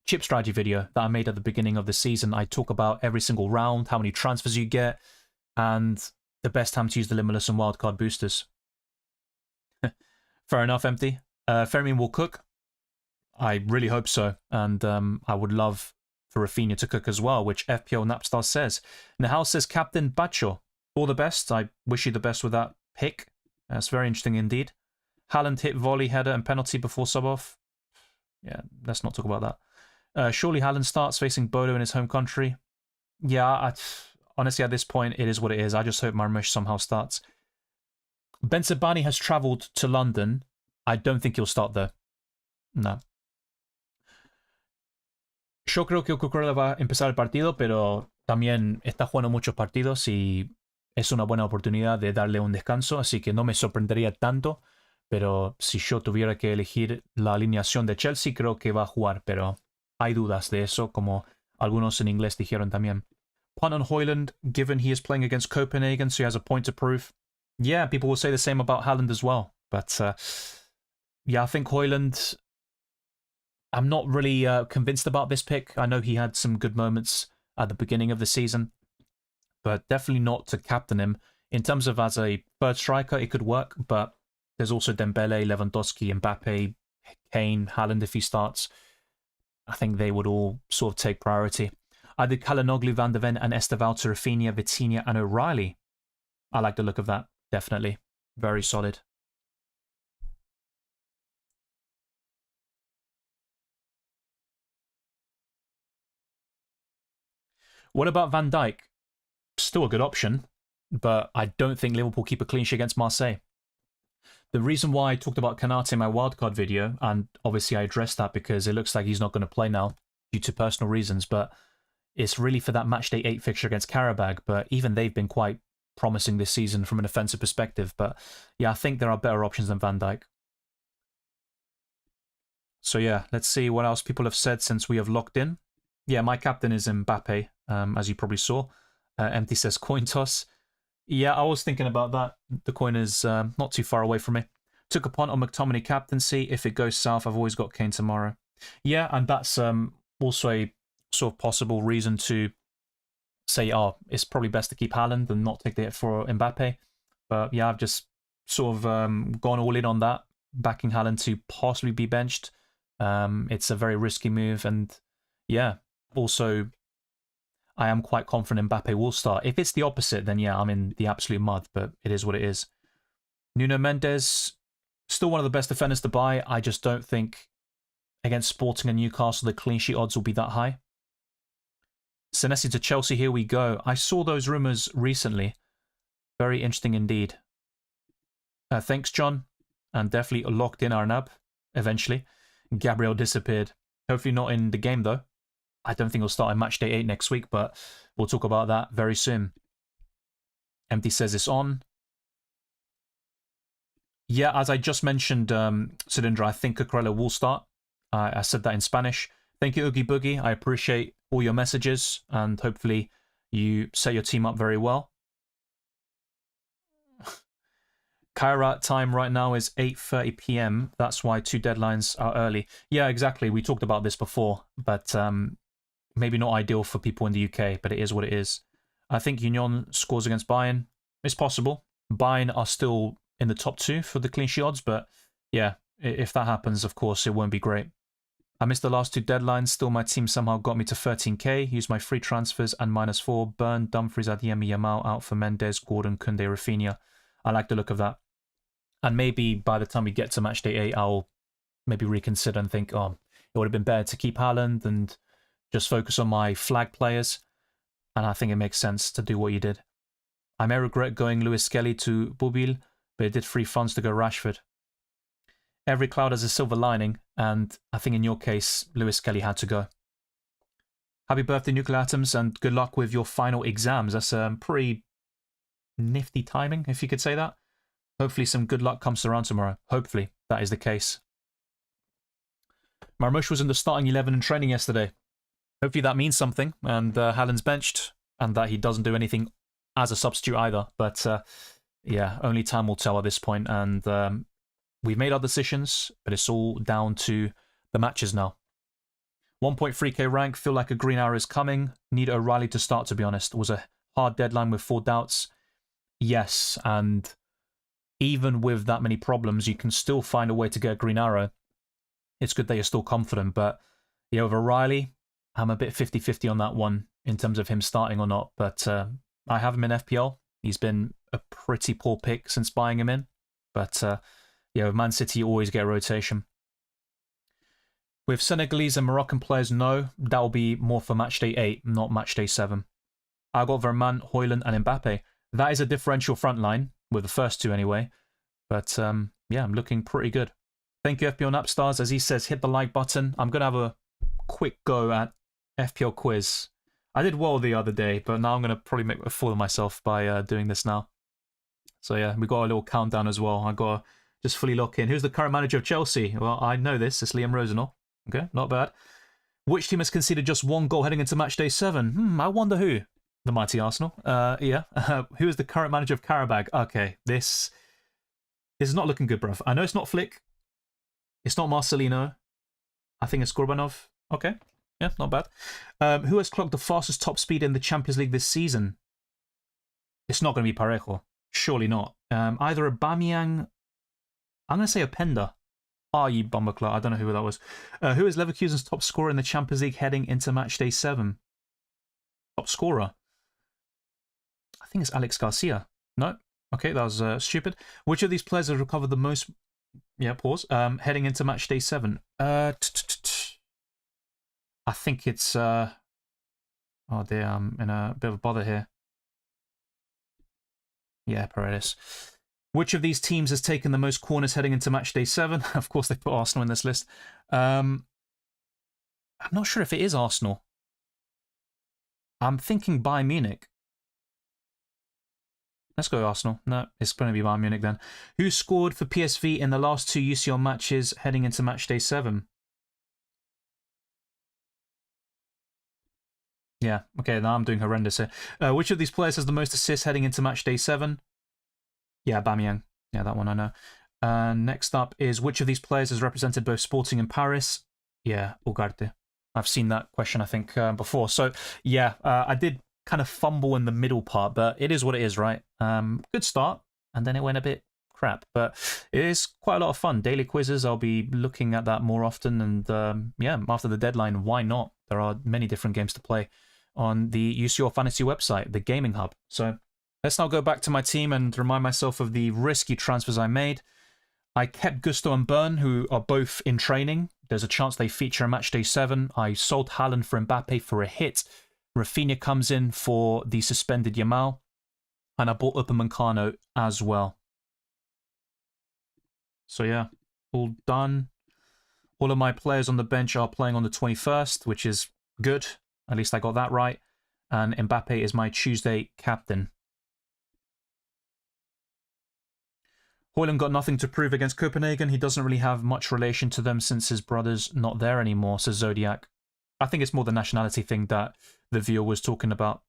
chip strategy video that I made at the beginning of the season. I talk about every single round, how many transfers you get, and the best time to use the Limitless and wildcard boosters. Fair enough, Empty. Fermin will cook. I really hope so. And I would love for Rafinha to cook as well, which FPL Napstar says. Nahal says, Captain Bacho, all the best. I wish you the best with that pick. That's very interesting indeed. Haaland hit volley, header, and penalty before sub-off. Yeah, let's not talk about that. Surely Haaland starts facing Bodo in his home country. Yeah, honestly, at this point, it is what it is. I just hope Marmush somehow starts. Bensabani has travelled to London. I don't think he'll start there. No. Yo creo que Cucurella va a empezar el partido, pero también está jugando muchos partidos y es una buena oportunidad de darle un descanso, así que no me sorprendería tanto. Pero si yo tuviera que elegir la alineación de Chelsea, creo que va a jugar, pero hay dudas de eso, como algunos en inglés dijeron también. Punt on Højlund, given he is playing against Copenhagen, so he has a point to prove. Yeah, people will say the same about Haaland as well. But yeah, I think Højlund, I'm not really convinced about this pick. I know he had some good moments at the beginning of the season, but definitely not to captain him. In terms of as a third striker, it could work, but there's also Dembele, Lewandowski, Mbappe, Kane, Haaland if he starts. I think they would all sort of take priority. I did Kalinoglu, Van de Ven, and Esteval to Rafinha, Vitinha, and O'Reilly. I like the look of that, definitely. Very solid. What about Van Dijk? Still a good option, but I don't think Liverpool keep a clean sheet against Marseille. The reason why I talked about Kanate in my wildcard video, and obviously I addressed that because it looks like he's not going to play now due to personal reasons, but it's really for that matchday 8 fixture against Karabag, but even they've been quite promising this season from an offensive perspective. But yeah, I think there are better options than Van Dijk. So yeah, let's see what else people have said since we have locked in. Yeah, my captain is Mbappe, as you probably saw. Empty says coin toss. Yeah, I was thinking about that. The coin is not too far away from me. Took a punt on McTominay captaincy. If it goes south, I've always got Kane tomorrow. Yeah, and that's also a sort of possible reason to say, oh, it's probably best to keep Haaland and not take the hit for Mbappe. But yeah, I've just sort of gone all in on that, backing Haaland to possibly be benched. It's a very risky move, and yeah, also I am quite confident Mbappe will start. If it's the opposite, then yeah, I'm in the absolute mud, but it is what it is. Nuno Mendes, still one of the best defenders to buy. I just don't think against Sporting and Newcastle, the clean sheet odds will be that high. Senesi to Chelsea, here we go. I saw those rumours recently. Very interesting indeed. Thanks, John. And definitely locked in Arnab, eventually. Gabriel disappeared. Hopefully not in the game, though. I don't think he'll start in match day 8 next week, but we'll talk about that very soon. Empty says it's on. Yeah, as I just mentioned, Cylindra, I think Cucurella will start. I said that in Spanish. Thank you, Oogie Boogie. I appreciate all your messages, and hopefully you set your team up very well. Kairat time right now is 8:30 p.m. That's why 2 deadlines are early. Yeah, exactly. We talked about this before, but maybe not ideal for people in the UK, but it is what it is. I think Union scores against Bayern. It's possible. Bayern are still in the top 2 for the clean sheet odds, but yeah, if that happens, of course, it won't be great. I missed the last 2 deadlines. Still, my team somehow got me to 13k. Used my free transfers and -4. Burn, Dumfries, Adeyemi, Yamal out for Mendes, Gordon, Koundé, Rafinha. I like the look of that. And maybe by the time we get to matchday 8, I'll maybe reconsider and think, oh, it would have been better to keep Haaland and just focus on my flag players. And I think it makes sense to do what you did. I may regret going Lewis Skelly to Bubil, but it did free funds to go Rashford. Every cloud has a silver lining, and I think in your case, Lewis Skelly had to go. Happy birthday, Nuclear Atoms, and good luck with your final exams. That's pretty nifty timing, if you could say that. Hopefully some good luck comes around tomorrow. Hopefully that is the case. Marmouche was in the starting 11 in training yesterday. Hopefully that means something, and Haaland's benched, and that he doesn't do anything as a substitute either. But yeah, only time will tell at this point, and we've made our decisions, but it's all down to the matches now. 1.3k rank, feel like a green arrow is coming. Need O'Reilly to start, to be honest. It was a hard deadline with 4 doubts. Yes, and even with that many problems, you can still find a way to get a green arrow. It's good that you're still confident, but yeah, with O'Reilly, I'm a bit 50-50 on that one in terms of him starting or not, but I have him in FPL. He's been a pretty poor pick since buying him in, but yeah, with Man City, you always get a rotation. With Senegalese and Moroccan players, no, that will be more for matchday 8, not matchday 7. I got Vermaelen, Højlund, and Mbappe. That is a differential front line, with the first 2 anyway, but yeah, I'm looking pretty good. Thank you, FPL Napstars. As he says, hit the like button. I'm going to have a quick go at FPL quiz. I did well the other day, but now I'm going to probably make a fool of myself by doing this now. So yeah, we got a little countdown as well. I got to just fully lock in. Who's the current manager of Chelsea? Well, I know this. It's Liam Rosenau. Okay, not bad. Which team has conceded just 1 goal heading into matchday 7? I wonder who. The mighty Arsenal. Yeah. Who is the current manager of Karabag? Okay, this is not looking good, bruv. I know it's not Flick. It's not Marcelino. I think it's Gorbanov. Okay. Yeah, not bad. Who has clocked the fastest top speed in the Champions League this season? It's not going to be Parejo. Surely not. Either Aubameyang. I'm going to say Openda. You bummerclaw. I don't know who that was. Who is Leverkusen's top scorer in the Champions League heading into matchday 7? Top scorer? I think it's Alex Garcia. No? Okay, that was stupid. Which of these players has recovered the most... Yeah, pause. Heading into matchday 7. I think it's... Oh dear, I'm in a bit of a bother here. Yeah, Paredes. Which of these teams has taken the most corners heading into matchday 7? Of course, they put Arsenal in this list. I'm not sure if it is Arsenal. I'm thinking Bayern Munich. Let's go Arsenal. No, it's going to be Bayern Munich then. Who scored for PSV in the last 2 UCL matches heading into matchday 7? Yeah, okay, now I'm doing horrendous here. Which of these players has the most assists heading into matchday 7? Yeah, Aubameyang. Yeah, that one I know. Next up is which of these players has represented both Sporting and Paris? Yeah, Ugarte. I've seen that question, I think, before. So, yeah, I did kind of fumble in the middle part, but it is what it is, right? Good start, and then it went a bit crap. But it is quite a lot of fun. Daily quizzes, I'll be looking at that more often. And yeah, after the deadline, why not? There are many different games to play on the UCL Fantasy website, the Gaming Hub. So let's now go back to my team and remind myself of the risky transfers I made. I kept Gusto and Byrne, who are both in training. There's a chance they feature in matchday 7. I sold Haaland for Mbappe for a hit. Rafinha comes in for the suspended Yamal. And I bought Upamecano as well. So yeah, all done. All of my players on the bench are playing on the 21st, which is good. At least I got that right. And Mbappe is my Tuesday captain. Højlund got nothing to prove against Copenhagen. He doesn't really have much relation to them since his brother's not there anymore, says Zodiac. I think it's more the nationality thing that the viewer was talking about.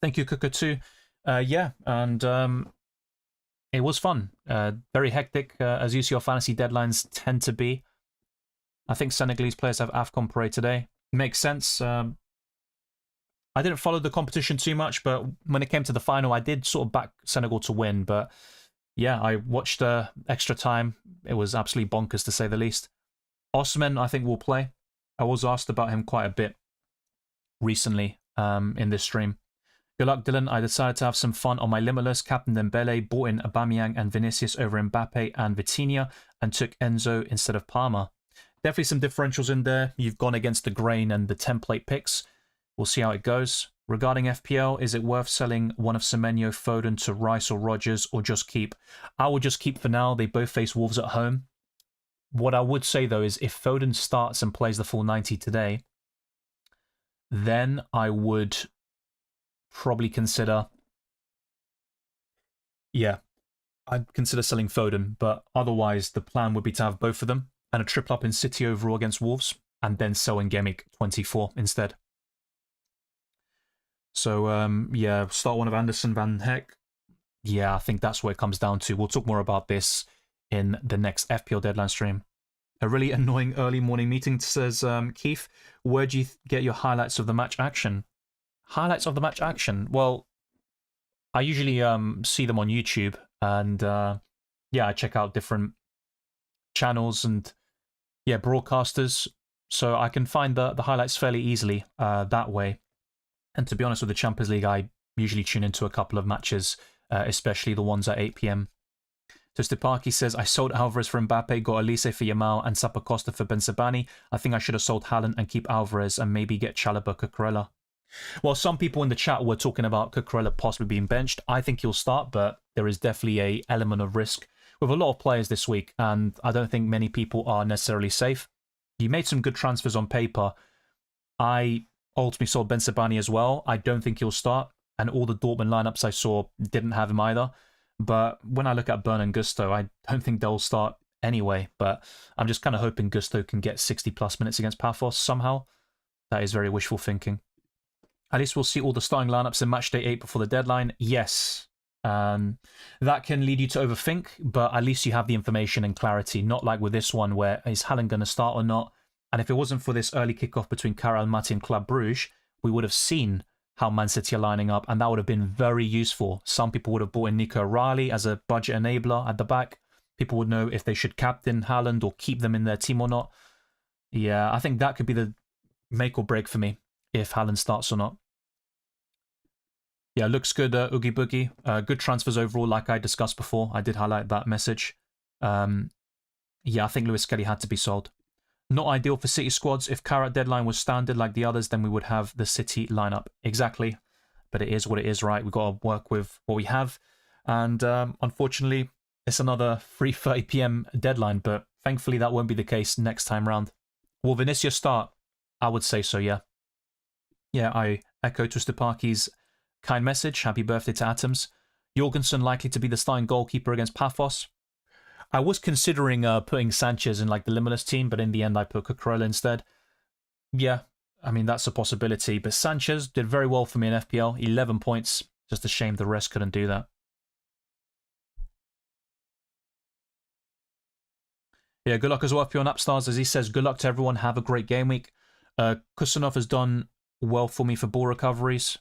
Thank you, Cooker, too. Yeah, and it was fun. Very hectic, as UCL Fantasy Deadlines tend to be. I think Senegalese players have AFCON parade today. Makes sense. I didn't follow the competition too much, but when it came to the final, I did sort of back Senegal to win. But yeah, I watched extra time. It was absolutely bonkers, to say the least. Osman, I think, will play. I was asked about him quite a bit recently in this stream. Good luck, Dylan. I decided to have some fun on my Limitless. Captain Dembele, bought in Aubameyang and Vinicius over Mbappe and Vitinha, and took Enzo instead of Palmer. Definitely some differentials in there. You've gone against the grain and the template picks. We'll see how it goes. Regarding FPL, is it worth selling one of Semenyo, Foden to Rice or Rodgers, or just keep? I would just keep for now. They both face Wolves at home. What I would say, though, is if Foden starts and plays the full 90 today, then I would probably consider... Yeah, I'd consider selling Foden, but otherwise the plan would be to have both of them and a triple up in City overall against Wolves, and then sell Ngemic 24 instead. So, yeah, start one of Anderson, Van Heck. Yeah, I think that's where it comes down to. We'll talk more about this in the next FPL Deadline stream. A really annoying early morning meeting, says Keith. Where do you get your highlights of the match action? Highlights of the match action? Well, I usually see them on YouTube, and yeah, I check out different channels and yeah, broadcasters, so I can find the highlights fairly easily that way. And to be honest, with the Champions League, I usually tune into a couple of matches, especially the ones at 8 PM. So Stepaki says, I sold Alvarez for Mbappe, got Elise for Yamal, and Zappacosta for Benzabani. I think I should have sold Haaland and keep Alvarez and maybe get Chalobah, Cucurella. Well, some people in the chat were talking about Cucurella possibly being benched. I think he'll start, but there is definitely an element of risk with a lot of players this week, and I don't think many people are necessarily safe. You made some good transfers on paper. I ultimately sold Benzabani as well. I don't think he'll start, and all the Dortmund lineups I saw didn't have him either. But when I look at Bern and Gusto, I don't think they'll start anyway. But I'm just kind of hoping Gusto can get 60+ minutes against Paphos somehow. That is very wishful thinking. At least we'll see all the starting lineups in Matchday 8 before the deadline. Yes, that can lead you to overthink, but at least you have the information and clarity. Not like with this one where is Haaland going to start or not? And if it wasn't for this early kickoff between Karel Mati and Club Brugge, we would have seen how Man City are lining up, and that would have been very useful. Some people would have bought in Nico Riley as a budget enabler at the back. People would know if they should captain Haaland or keep them in their team or not. Yeah, I think that could be the make or break for me, if Haaland starts or not. Yeah, looks good, Oogie Boogie. Good transfers overall, like I discussed before. I did highlight that message. Yeah, I think Lewis Kelly had to be sold. Not ideal for City squads. If Carrot deadline was standard like the others, then we would have the City lineup. Exactly. But it is what it is, right? We've got to work with what we have. And unfortunately, it's another 3:30 PM deadline, but thankfully that won't be the case next time round. Will Vinicius start? I would say so, yeah. Yeah, I echo Tustapaki's kind message. Happy birthday to Atoms. Jorgensen likely to be the starting goalkeeper against Paphos. I was considering putting Sanchez in like the Limitless team, but in the end I put Cucurella instead. Yeah, I mean, that's a possibility. But Sanchez did very well for me in FPL. 11 points. Just a shame the rest couldn't do that. Yeah, good luck as well for your Napstars. As he says, good luck to everyone. Have a great game week. Kusanov has done well for me for ball recoveries.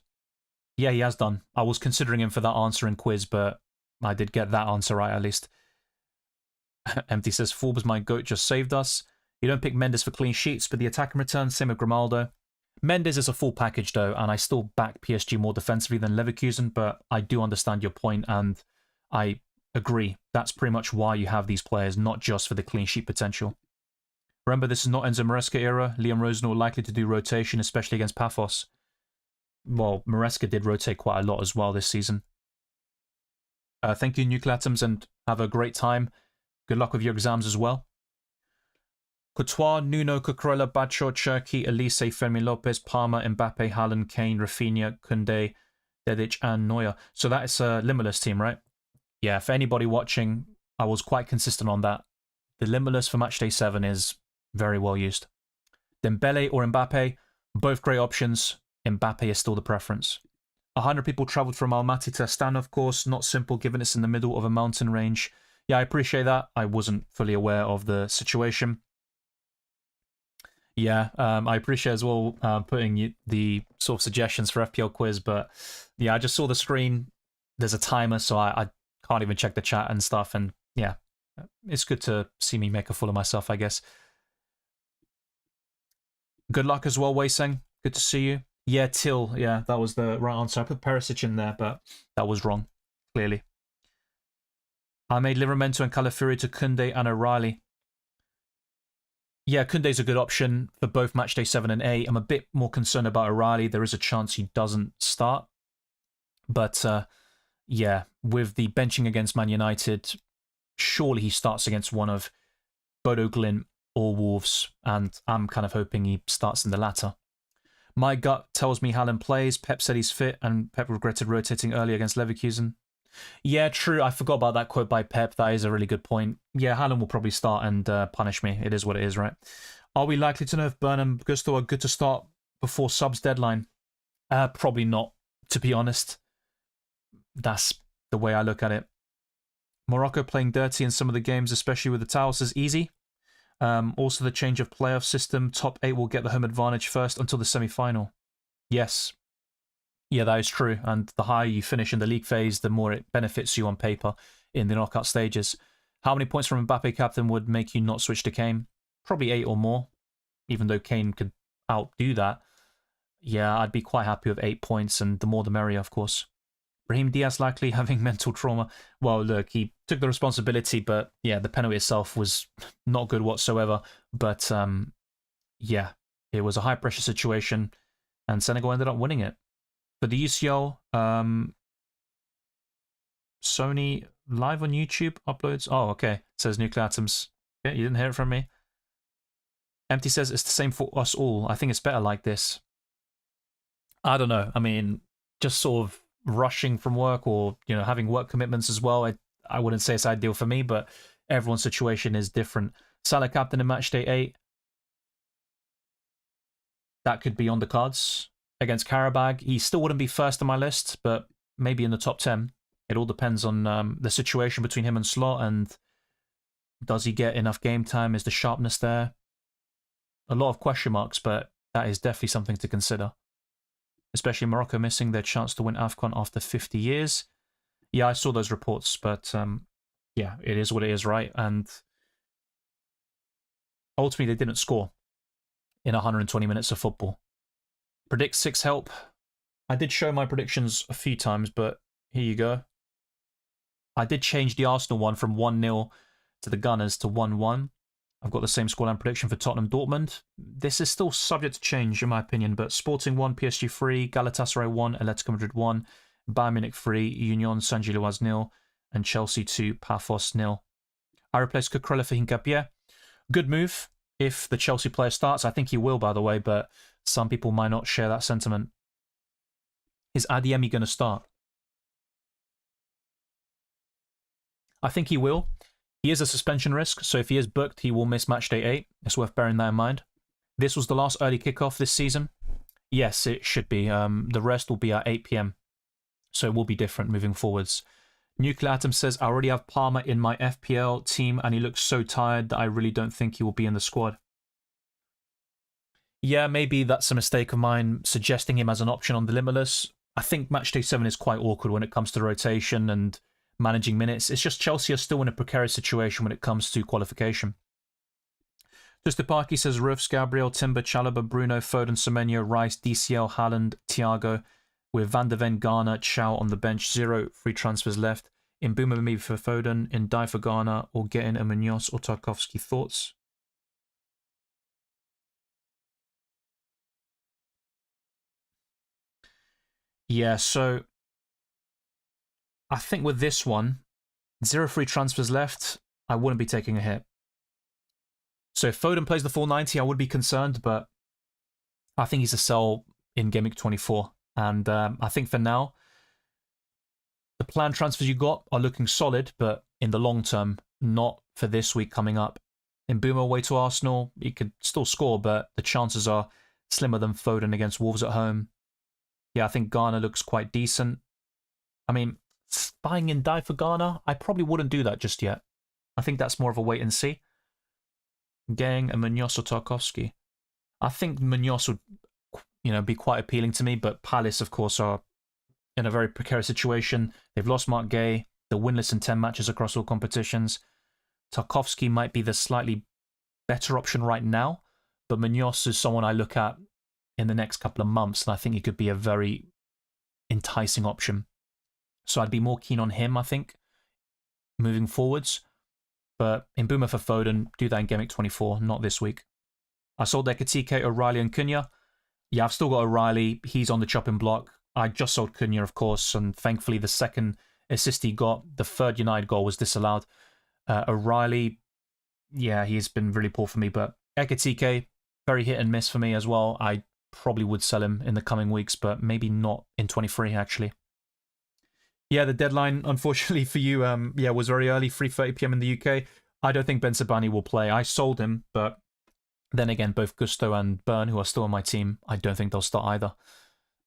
Yeah, he has done. I was considering him for that answering quiz, but I did get that answer right at least. Empty says, Forbes, my goat, just saved us. You don't pick Mendes for clean sheets, but the attacking return, same with Grimaldo. Mendes is a full package, though, and I still back PSG more defensively than Leverkusen, but I do understand your point, and I agree. That's pretty much why you have these players, not just for the clean sheet potential. Remember, this is not Enzo Maresca era. Liam Rosenau likely to do rotation, especially against Paphos. Well, Maresca did rotate quite a lot as well this season. Thank you, Nuclear Atoms, and have a great time. Good luck with your exams as well. Courtois, Nuno, Cucurella, Badshaw, Cherki, Elise, Fermi Lopez, Palmer, Mbappe, Haaland, Kane, Rafinha, Koundé, Dedic, and Neuer. So that is a Limitless team, right? Yeah, for anybody watching, I was quite consistent on that. The Limitless for Matchday 7 is very well used. Dembele or Mbappe, both great options. Mbappe is still the preference. 100 people travelled from Almaty to Astana, of course. Not simple given it's in the middle of a mountain range. Yeah, I appreciate that. I wasn't fully aware of the situation. Yeah, I appreciate as well putting the sort of suggestions for FPL quiz, but yeah, I just saw the screen. There's a timer, so I can't even check the chat and stuff. And yeah, it's good to see me make a fool of myself, I guess. Good luck as well, Wei-Seng. Good to see you. Yeah, Till. Yeah, that was the right answer. I put Perisic in there, but that was wrong, clearly. I made Livramento and Calafiori to Koundé and O'Reilly. Yeah, Koundé's a good option for both Matchday 7 and 8. I'm a bit more concerned about O'Reilly. There is a chance he doesn't start. But yeah, with the benching against Man United, surely he starts against one of Bodo Glimt or Wolves, and I'm kind of hoping he starts in the latter. My gut tells me Haaland plays. Pep said he's fit, and Pep regretted rotating early against Leverkusen. Yeah, true. I forgot about that quote by Pep. That is a really good point. Yeah, Haaland will probably start and punish me. It is what it is, right? Are we likely to know if Burnham and Gusto are good to start before subs deadline? Probably not, to be honest. That's the way I look at it. Morocco playing dirty in some of the games, especially with the towels, is easy. Also, the change of playoff system. Top 8 will get the home advantage first until the semi-final. Yes. Yeah, that is true. And the higher you finish in the league phase, the more it benefits you on paper in the knockout stages. How many points from Mbappe captain would make you not switch to Kane? Probably 8 or more, even though Kane could outdo that. Yeah, I'd be quite happy with 8 points, and the more the merrier, of course. Brahim Diaz likely having mental trauma. Well, look, he took the responsibility, but yeah, the penalty itself was not good whatsoever. But yeah, it was a high-pressure situation, and Senegal ended up winning it. For the UCL, Sony live on YouTube uploads. Oh, okay. It says Nuclear Atoms. Okay, you didn't hear it from me. Empty says it's the same for us all. I think it's better like this. I don't know. I mean, just sort of rushing from work or, you know, having work commitments as well. I wouldn't say it's ideal for me, but everyone's situation is different. Salah captain in Matchday 8. That could be on the cards. Against Karabag, he still wouldn't be first on my list, but maybe in the top 10. It all depends on the situation between him and Slot, and does he get enough game time? Is the sharpness there? A lot of question marks, but that is definitely something to consider. Especially Morocco missing their chance to win AFCON after 50 years. Yeah, I saw those reports, but yeah, it is what it is, right? And ultimately, they didn't score in 120 minutes of football. Predict 6 help. I did show my predictions a few times, but here you go. I did change the Arsenal one from 1-0 to the Gunners to 1-1. I've got the same scoreline prediction for Tottenham Dortmund. This is still subject to change, in my opinion, but Sporting 1, PSG 3, Galatasaray 1, Atletico Madrid 1, Bayern Munich 3, Union Saint-Gilloise 0, and Chelsea 2, Paphos 0. I replaced Cucurella for Hincapié. Good move if the Chelsea player starts. I think he will, by the way, but some people might not share that sentiment. Is Adeyemi going to start? I think he will. He is a suspension risk, so if he is booked, he will miss Matchday 8. It's worth bearing that in mind. This was the last early kickoff this season. Yes, it should be. The rest will be at 8 p.m, so it will be different moving forwards. Nuclear Atom says, I already have Palmer in my FPL team, and he looks so tired that I really don't think he will be in the squad. Yeah, maybe that's a mistake of mine, suggesting him as an option on the Limitless. I think Matchday 7 is quite awkward when it comes to rotation and managing minutes. It's just Chelsea are still in a precarious situation when it comes to qualification. Parky says Roofs, Gabriel, Timber, Chalobah, Bruno, Foden, Semenyo, Rice, DCL, Haaland, Thiago, with Van der Ven, Garner, Chow on the bench, 0 free transfers left. In Boomer maybe for Foden, in Die for Garner, or getting a Munoz or Tarkovsky. Thoughts? Yeah, so I think with this one, 0 free transfers left, I wouldn't be taking a hit. So if Foden plays the full 90, I would be concerned, but I think he's a sell in Game Week 24. And I think for now, the planned transfers you got are looking solid, but in the long term, not for this week coming up. In Mbeumo away to Arsenal, he could still score, but the chances are slimmer than Foden against Wolves at home. Yeah, I think Ghana looks quite decent. I mean, buying in die for Ghana, I probably wouldn't do that just yet. I think that's more of a wait and see. Gang and Munoz or Tarkowski. I think Munoz would, be quite appealing to me, but Palace, of course, are in a very precarious situation. They've lost Mark Gay. They're winless in 10 matches across all competitions. Tarkowski might be the slightly better option right now, but Munoz is someone I look at in the next couple of months, and I think he could be a very enticing option. So I'd be more keen on him, I think, moving forwards. But in Mbeumo for Foden, do that in Game Week 24, not this week. I sold Ekitike, O'Reilly, and Cunha. Yeah, I've still got O'Reilly. He's on the chopping block. I just sold Cunha, of course, and thankfully the second assist he got, the third United goal, was disallowed. O'Reilly, yeah, he's been really poor for me, but Ekitike, very hit and miss for me as well. I probably would sell him in the coming weeks, but maybe not in 23, actually. Yeah, the deadline, unfortunately for you, was very early, 3:30 p.m. in the UK. I don't think Ben Sabani will play. I sold him, but then again, both Gusto and Byrne, who are still on my team, I don't think they'll start either.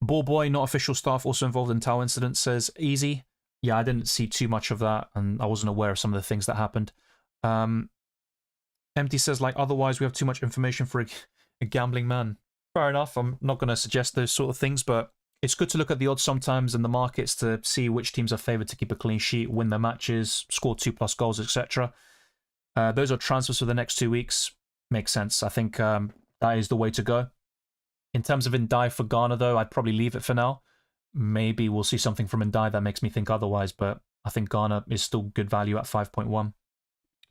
Ball Boy, not official staff, also involved in Tau incident, says easy. Yeah, I didn't see too much of that, and I wasn't aware of some of the things that happened. Empty says, like, otherwise we have too much information for a gambling man. Fair enough, I'm not going to suggest those sort of things, but it's good to look at the odds sometimes in the markets to see which teams are favoured to keep a clean sheet, win their matches, score 2+ goals, etc. Those are transfers for the next 2 weeks. Makes sense. I think that is the way to go. In terms of Ndai for Ghana, though, I'd probably leave it for now. Maybe we'll see something from Ndai that makes me think otherwise, but I think Ghana is still good value at 5.1.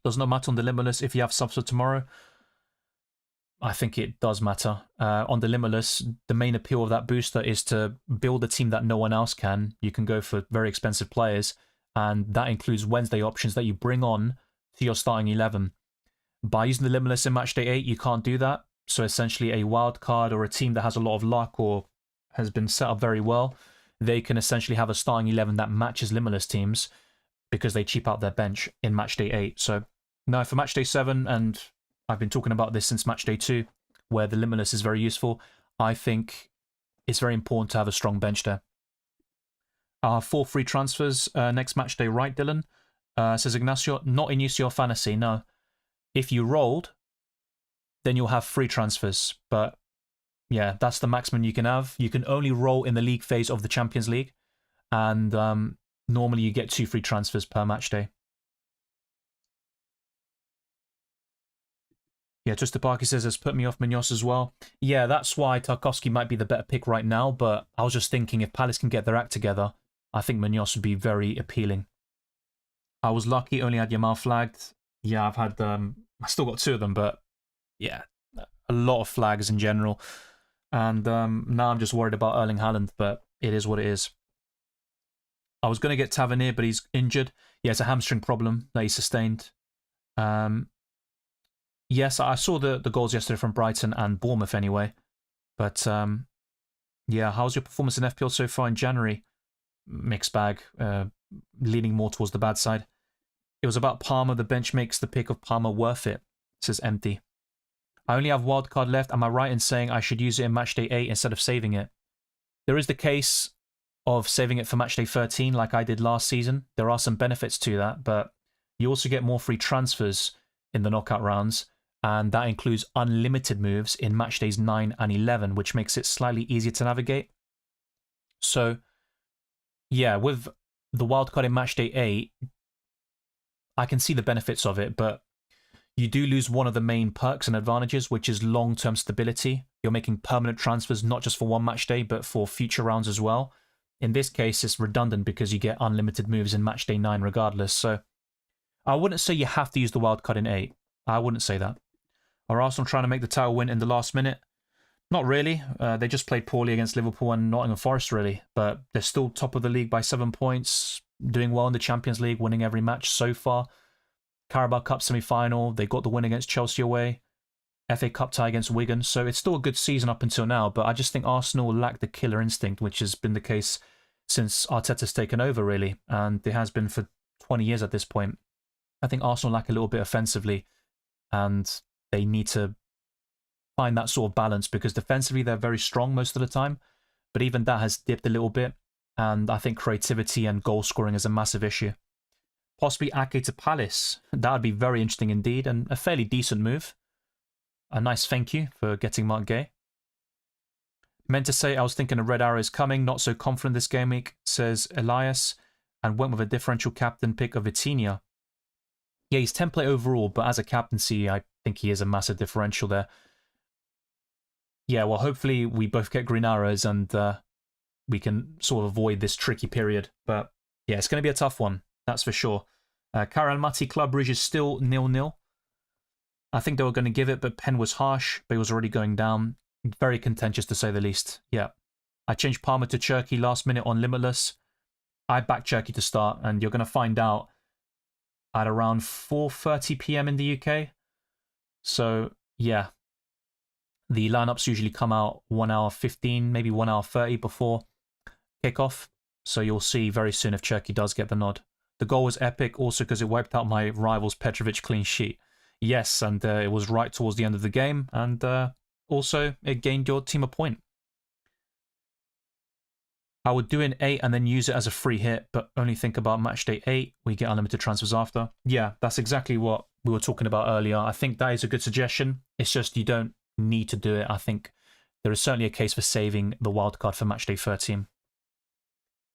Does not matter on the Limitless if you have subs for tomorrow. I think it does matter. On the Limitless, the main appeal of that booster is to build a team that no one else can. You can go for very expensive players, and that includes Wednesday options that you bring on to your starting 11. By using the Limitless in Matchday 8, you can't do that. So essentially a wild card or a team that has a lot of luck or has been set up very well, they can essentially have a starting 11 that matches Limitless teams because they cheap out their bench in Matchday 8. So now for Matchday 7, and I've been talking about this since Matchday 2, where the Limitless is very useful, I think it's very important to have a strong bench there. 4 free transfers next Matchday, right, Dylan? Says Ignacio, not in UCL Fantasy, no. If you rolled, then you'll have free transfers. But yeah, that's the maximum you can have. You can only roll in the league phase of the Champions League. And normally you get 2 free transfers per match day. Yeah, Twister Parky says it's put me off Munoz as well. Yeah, that's why Tarkowski might be the better pick right now. But I was just thinking if Palace can get their act together, I think Munoz would be very appealing. I was lucky, only had Yamal flagged. Yeah, I've had I still got 2 of them, but yeah, a lot of flags in general. And now I'm just worried about Erling Haaland, but it is what it is. I was going to get Tavernier, but he's injured. Yeah, it's a hamstring problem that he sustained. Yes, I saw the goals yesterday from Brighton and Bournemouth anyway. But yeah, how's your performance in FPL so far in January? Mixed bag, leaning more towards the bad side. It was about Palmer. The bench makes the pick of Palmer worth it, says Empty. I only have wildcard left. Am I right in saying I should use it in Matchday 8 instead of saving it? There is the case of saving it for Matchday 13 like I did last season. There are some benefits to that, but you also get more free transfers in the knockout rounds, and that includes unlimited moves in Matchdays 9 and 11, which makes it slightly easier to navigate. So, yeah, with the wildcard in Matchday 8, I can see the benefits of it, but you do lose one of the main perks and advantages, which is long-term stability. You're making permanent transfers, not just for one match day, but for future rounds as well. In this case, it's redundant because you get unlimited moves in Matchday 9 regardless. So I wouldn't say you have to use the wildcard in 8. I wouldn't say that. Are Arsenal trying to make the title win in the last minute? Not really. They just played poorly against Liverpool and Nottingham Forest, really. But they're still top of the league by 7 points, doing well in the Champions League, winning every match so far. Carabao Cup semi-final, they got the win against Chelsea away. FA Cup tie against Wigan, so it's still a good season up until now, but I just think Arsenal lack the killer instinct, which has been the case since Arteta's taken over, really, and it has been for 20 years at this point. I think Arsenal lack a little bit offensively, and they need to find that sort of balance because defensively they're very strong most of the time, but even that has dipped a little bit, and I think creativity and goal scoring is a massive issue. Possibly Ake to Palace. That would be very interesting indeed, and a fairly decent move. A nice thank you for getting Mark Gay. Meant to say I was thinking a red arrow is coming, not so confident this game week, says Elias, and went with a differential captain pick of Vitinha. Yeah, he's template overall, but as a captaincy, I think he is a massive differential there. Yeah, well, hopefully we both get green arrows and we can sort of avoid this tricky period. But yeah, it's going to be a tough one, that's for sure. Karanmati Club Bridge is still 0-0. I think they were going to give it, but Penn was harsh, but he was already going down. Very contentious to say the least. Yeah. I changed Palmer to Cherky last minute on Limitless. I backed Cherky to start, and you're going to find out at around 4:30 p.m. in the UK. So, yeah. The lineups usually come out 1 hour 15, maybe 1 hour 30 before kickoff. So you'll see very soon if Cherky does get the nod. The goal was epic also because it wiped out my rival's Petrovic clean sheet. Yes, and it was right towards the end of the game, and also it gained your team a point. I would do an 8 and then use it as a free hit, but only think about Matchday 8. We get unlimited transfers after. Yeah, that's exactly what we were talking about earlier. I think that is a good suggestion. It's just you don't need to do it. I think there is certainly a case for saving the wildcard for Matchday 13.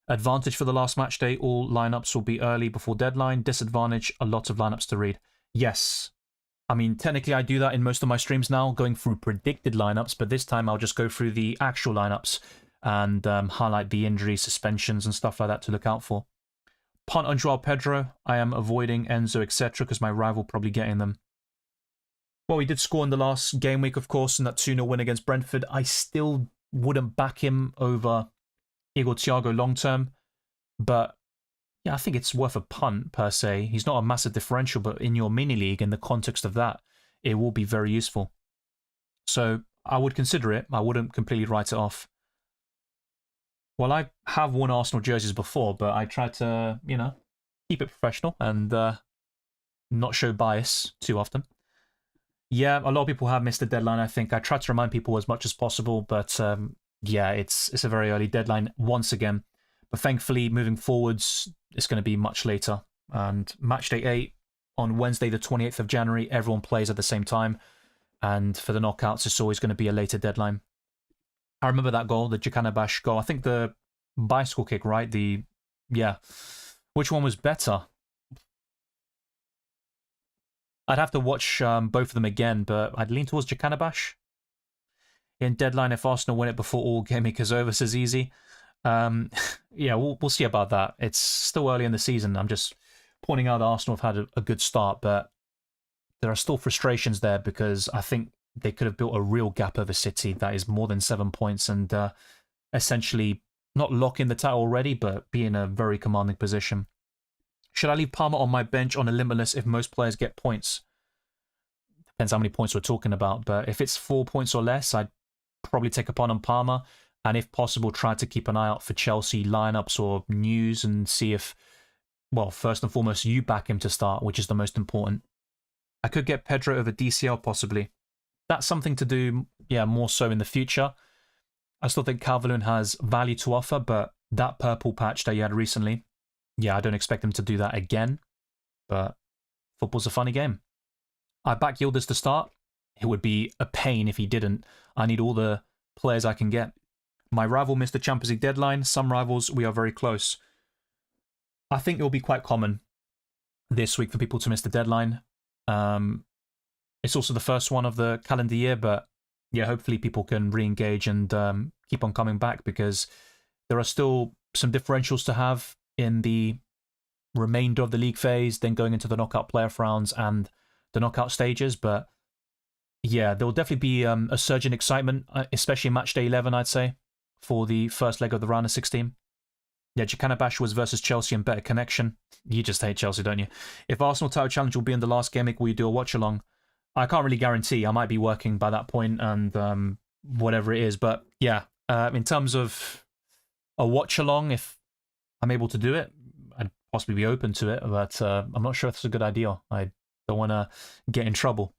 Advantage for the last matchday, all lineups will be early before deadline. Disadvantage, a lot of lineups to read. Yes. I mean, technically I do that in most of my streams now, going through predicted lineups, but this time I'll just go through the actual lineups and highlight the injuries, suspensions, and stuff like that to look out for. Punt on Joao Pedro. I am avoiding Enzo, etc., because my rival probably getting them. Well, he did score in the last game week, of course, in that 2-0 win against Brentford. I still wouldn't back him over Igor Thiago long term, but yeah, I think it's worth a punt per se. He's not a massive differential, but in your mini league, in the context of that, it will be very useful. So I would consider it. I wouldn't completely write it off. Well, I have worn Arsenal jerseys before, but I try to, keep it professional and not show bias too often. Yeah, a lot of people have missed the deadline, I think. I try to remind people as much as possible, but yeah, it's a very early deadline once again. But thankfully, moving forwards, it's going to be much later. And Matchday 8 on Wednesday, the 28th of January, everyone plays at the same time. And for the knockouts, it's always going to be a later deadline. I remember that goal, the Jekanabash goal. I think the bicycle kick, right? Yeah. Which one was better? I'd have to watch both of them again, but I'd lean towards Jekanabash. In deadline, if Arsenal win it before all game week is over, says Easy. Yeah, we'll see about that. It's still early in the season. I'm just pointing out that Arsenal have had a good start, but there are still frustrations there because I think they could have built a real gap over City that is more than 7 points and essentially not lock in the title already, but be in a very commanding position. Should I leave Palmer on my bench on a Limitless if most players get points? Depends how many points we're talking about, but if it's 4 points or less, I'd probably take a punt on Palmer, and if possible, try to keep an eye out for Chelsea lineups or news and see if, well, first and foremost, you back him to start, which is the most important. I could get Pedro over DCL possibly. That's something to do, yeah, more so in the future. I still think Calvert-Lewin has value to offer, but that purple patch that you had recently, yeah, I don't expect him to do that again, but football's a funny game. I back Yildiz to start. It would be a pain if he didn't. I need all the players I can get. My rival missed the Champions League deadline. Some rivals, we are very close. I think it will be quite common this week for people to miss the deadline. It's also the first one of the calendar year, but yeah, hopefully people can re-engage and keep on coming back because there are still some differentials to have in the remainder of the league phase, then going into the knockout playoff rounds and the knockout stages. But yeah, there will definitely be a surge in excitement, especially in match day 11, I'd say, for the first leg of the round of 16. Yeah, Jekanabash was versus Chelsea and better connection. You just hate Chelsea, don't you? If Arsenal title challenge will be in the last game week, will you do a watch along? I can't really guarantee. I might be working by that point and whatever it is. But yeah, in terms of a watch along, if I'm able to do it, I'd possibly be open to it, but I'm not sure if it's a good idea. I don't want to get in trouble.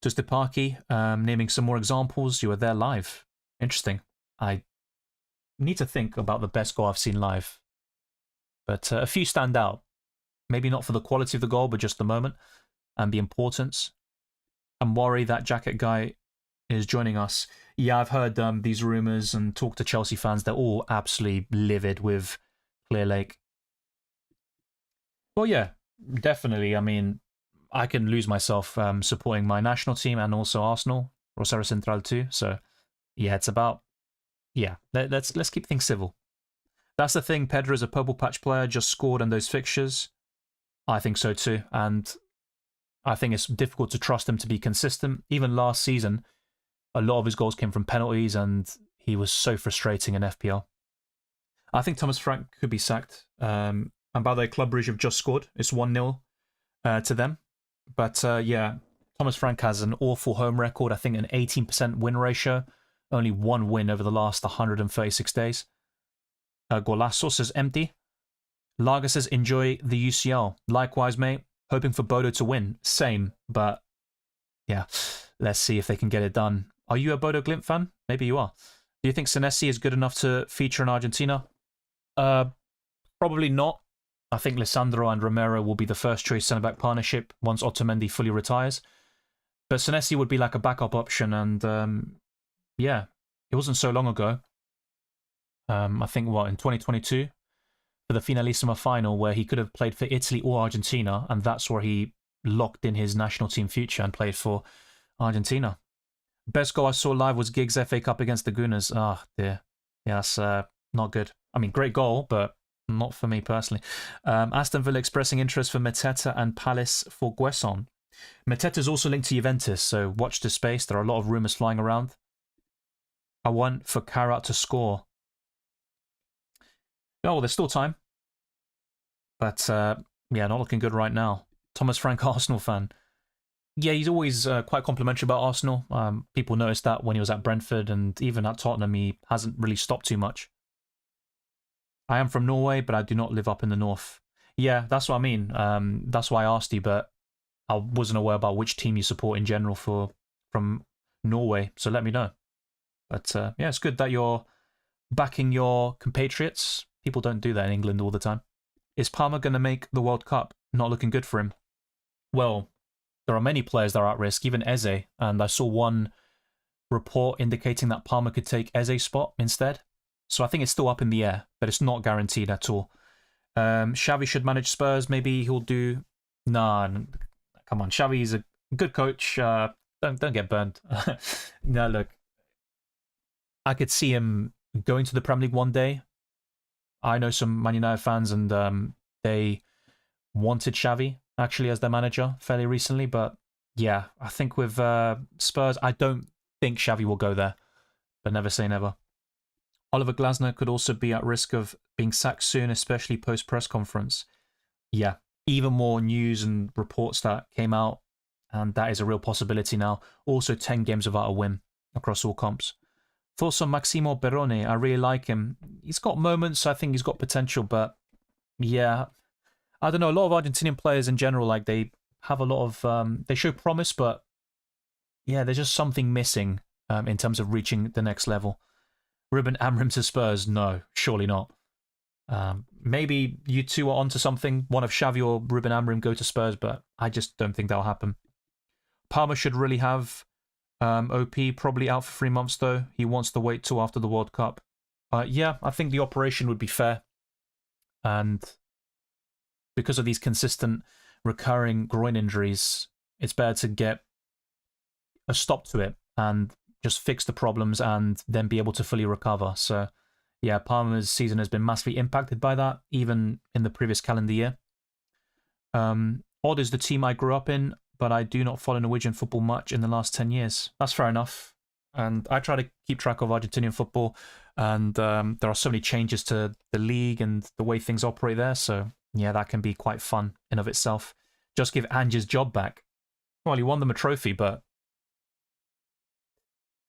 Just the Parky, naming some more examples. You were there live. Interesting. I need to think about the best goal I've seen live, but a few stand out. Maybe not for the quality of the goal, but just the moment and the importance. I'm worried that jacket guy is joining us. Yeah, I've heard these rumours and talked to Chelsea fans. They're all absolutely livid with Clear Lake. Well, yeah, definitely. I mean, I can lose myself supporting my national team and also Arsenal, Rosario Central too. So, yeah, it's about, yeah, let's keep things civil. That's the thing. Pedro is a purple patch player, just scored in those fixtures. I think so too. And I think it's difficult to trust him to be consistent. Even last season, a lot of his goals came from penalties, and he was so frustrating in FPL. I think Thomas Frank could be sacked. And by the way, Club Brugge have just scored. It's 1-0 to them. But yeah, Thomas Frank has an awful home record. I think an 18% win ratio. Only one win over the last 136 days. Golasso says empty. Lager says enjoy the UCL. Likewise, mate. Hoping for Bodo to win. Same, but yeah, let's see if they can get it done. Are you a Bodo Glimt fan? Maybe you are. Do you think Senesi is good enough to feature in Argentina? Probably not. I think Lisandro and Romero will be the first choice centre-back partnership once Otamendi fully retires. But Senesi would be like a backup option, and yeah, it wasn't so long ago. I think, in 2022? For the Finalissima final, where he could have played for Italy or Argentina, and that's where he locked in his national team future and played for Argentina. Best goal I saw live was Giggs FA Cup against the Gunners. Ah, dear. Yeah, that's not good. I mean, great goal, but not for me personally. Aston Villa expressing interest for Mateta and Palace for Guesson. Mateta is also linked to Juventus, so watch this space. There are a lot of rumours flying around. I want for Karat to score. Oh, well, there's still time. But yeah, not looking good right now. Thomas Frank, Arsenal fan. Yeah, he's always quite complimentary about Arsenal. People noticed that when he was at Brentford, and even at Tottenham, he hasn't really stopped too much. I am from Norway, but I do not live up in the north. Yeah, that's what I mean. That's why I asked you, but I wasn't aware about which team you support in general from Norway, so let me know. But yeah, it's good that you're backing your compatriots. People don't do that in England all the time. Is Palmer going to make the World Cup? Not looking good for him. Well, there are many players that are at risk, even Eze, and I saw one report indicating that Palmer could take Eze's spot instead. So I think it's still up in the air, but it's not guaranteed at all. Xavi should manage Spurs. Maybe he'll do... Nah, come on. Xavi's a good coach. Don't get burned. No, look. I could see him going to the Premier League one day. I know some Man United fans, and they wanted Xavi actually as their manager fairly recently. But yeah, I think with Spurs, I don't think Xavi will go there. But never say never. Oliver Glasner could also be at risk of being sacked soon, especially post-press conference. Yeah, even more news and reports that came out, and that is a real possibility now. Also 10 games without a win across all comps. Thoughts on Maximo Perrone? I really like him. He's got moments, I think he's got potential, but yeah, I don't know. A lot of Argentinian players in general, like they have a lot of, they show promise, but yeah, there's just something missing in terms of reaching the next level. Ruben Amorim to Spurs? No, surely not. Maybe you two are onto something. One of Xavi or Ruben Amorim go to Spurs, but I just don't think that'll happen. Palmer should really have OP, probably out for 3 months though. He wants to wait till after the World Cup. Yeah, I think the operation would be fair. And because of these consistent recurring groin injuries, it's better to get a stop to it and just fix the problems and then be able to fully recover. So yeah, Palmer's season has been massively impacted by that, even in the previous calendar year. Odd is the team I grew up in, but I do not follow Norwegian football much in the last 10 years. That's fair enough. And I try to keep track of Argentinian football, and there are so many changes to the league and the way things operate there. So yeah, that can be quite fun in of itself. Just give Ange's job back. Well, he won them a trophy, but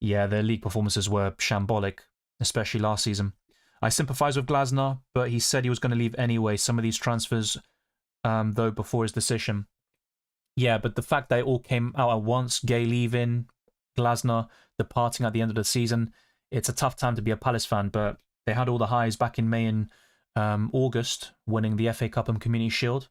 yeah, their league performances were shambolic, especially last season. I sympathise with Glasner, but he said he was going to leave anyway. Some of these transfers, though, before his decision. Yeah, but the fact that it all came out at once, Gay leaving, Glasner departing at the end of the season, it's a tough time to be a Palace fan, but they had all the highs back in May and August, winning the FA Cup and Community Shield.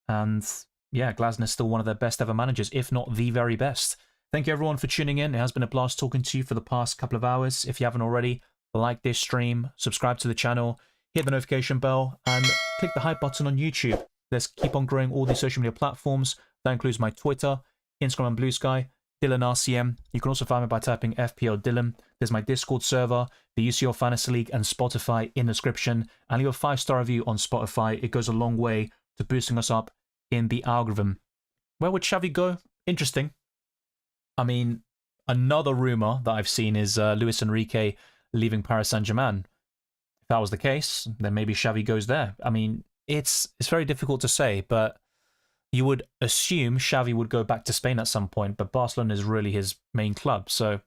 And yeah, Glasner's still one of their best ever managers, if not the very best. Thank you everyone for tuning in. It has been a blast talking to you for the past couple of hours. If you haven't already, like this stream, subscribe to the channel, hit the notification bell, and click the hype button on YouTube. Let's keep on growing all these social media platforms. That includes my Twitter, Instagram and Blue Sky, Dylan RCM. You can also find me by typing FPL Dylan. There's my Discord server, the UCL Fantasy League, and Spotify in the description. And leave a 5-star review on Spotify. It goes a long way to boosting us up in the algorithm. Where would Xavi go? Interesting. I mean, another rumour that I've seen is Luis Enrique leaving Paris Saint-Germain. If that was the case, then maybe Xavi goes there. I mean, it's very difficult to say, but you would assume Xavi would go back to Spain at some point, but Barcelona is really his main club. So,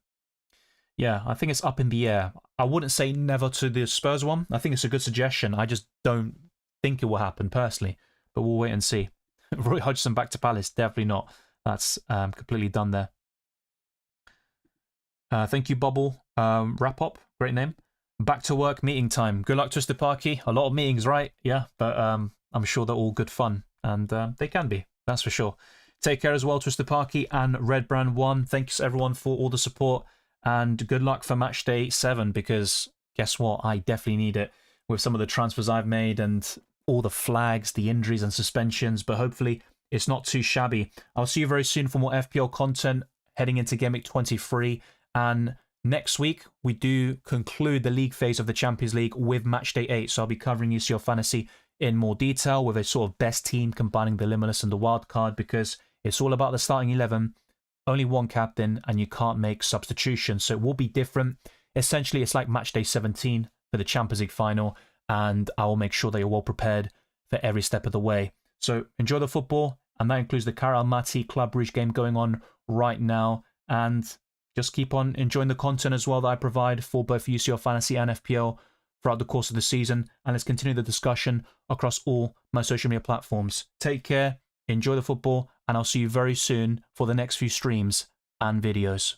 yeah, I think it's up in the air. I wouldn't say never to the Spurs one. I think it's a good suggestion. I just don't think it will happen personally, but we'll wait and see. Roy Hodgson back to Palace, definitely not. That's completely done there. Thank you, Bubble. Wrap up, great name. Back to work, meeting time. Good luck, Twisted Parky. A lot of meetings, right? Yeah, but I'm sure they're all good fun, and they can be, that's for sure. Take care as well, Twisted Parky and Red Brand 1. Thanks everyone for all the support, and good luck for Matchday 7, because guess what? I definitely need it with some of the transfers I've made and all the flags, the injuries and suspensions, but hopefully it's not too shabby. I'll see you very soon for more FPL content heading into Game Week 23, and next week, we do conclude the league phase of the Champions League with Matchday 8, so I'll be covering UCL Fantasy in more detail with a sort of best team combining the Limitless and the wild card, because it's all about the starting 11, only one captain, and you can't make substitutions, so it will be different. Essentially, it's like Matchday 17 for the Champions League final, and I will make sure that you're well prepared for every step of the way. So enjoy the football, and that includes the Cara Almaty Club Rouge game going on right now, and just keep on enjoying the content as well that I provide for both UCL Fantasy and FPL throughout the course of the season. And let's continue the discussion across all my social media platforms. Take care, enjoy the football, and I'll see you very soon for the next few streams and videos.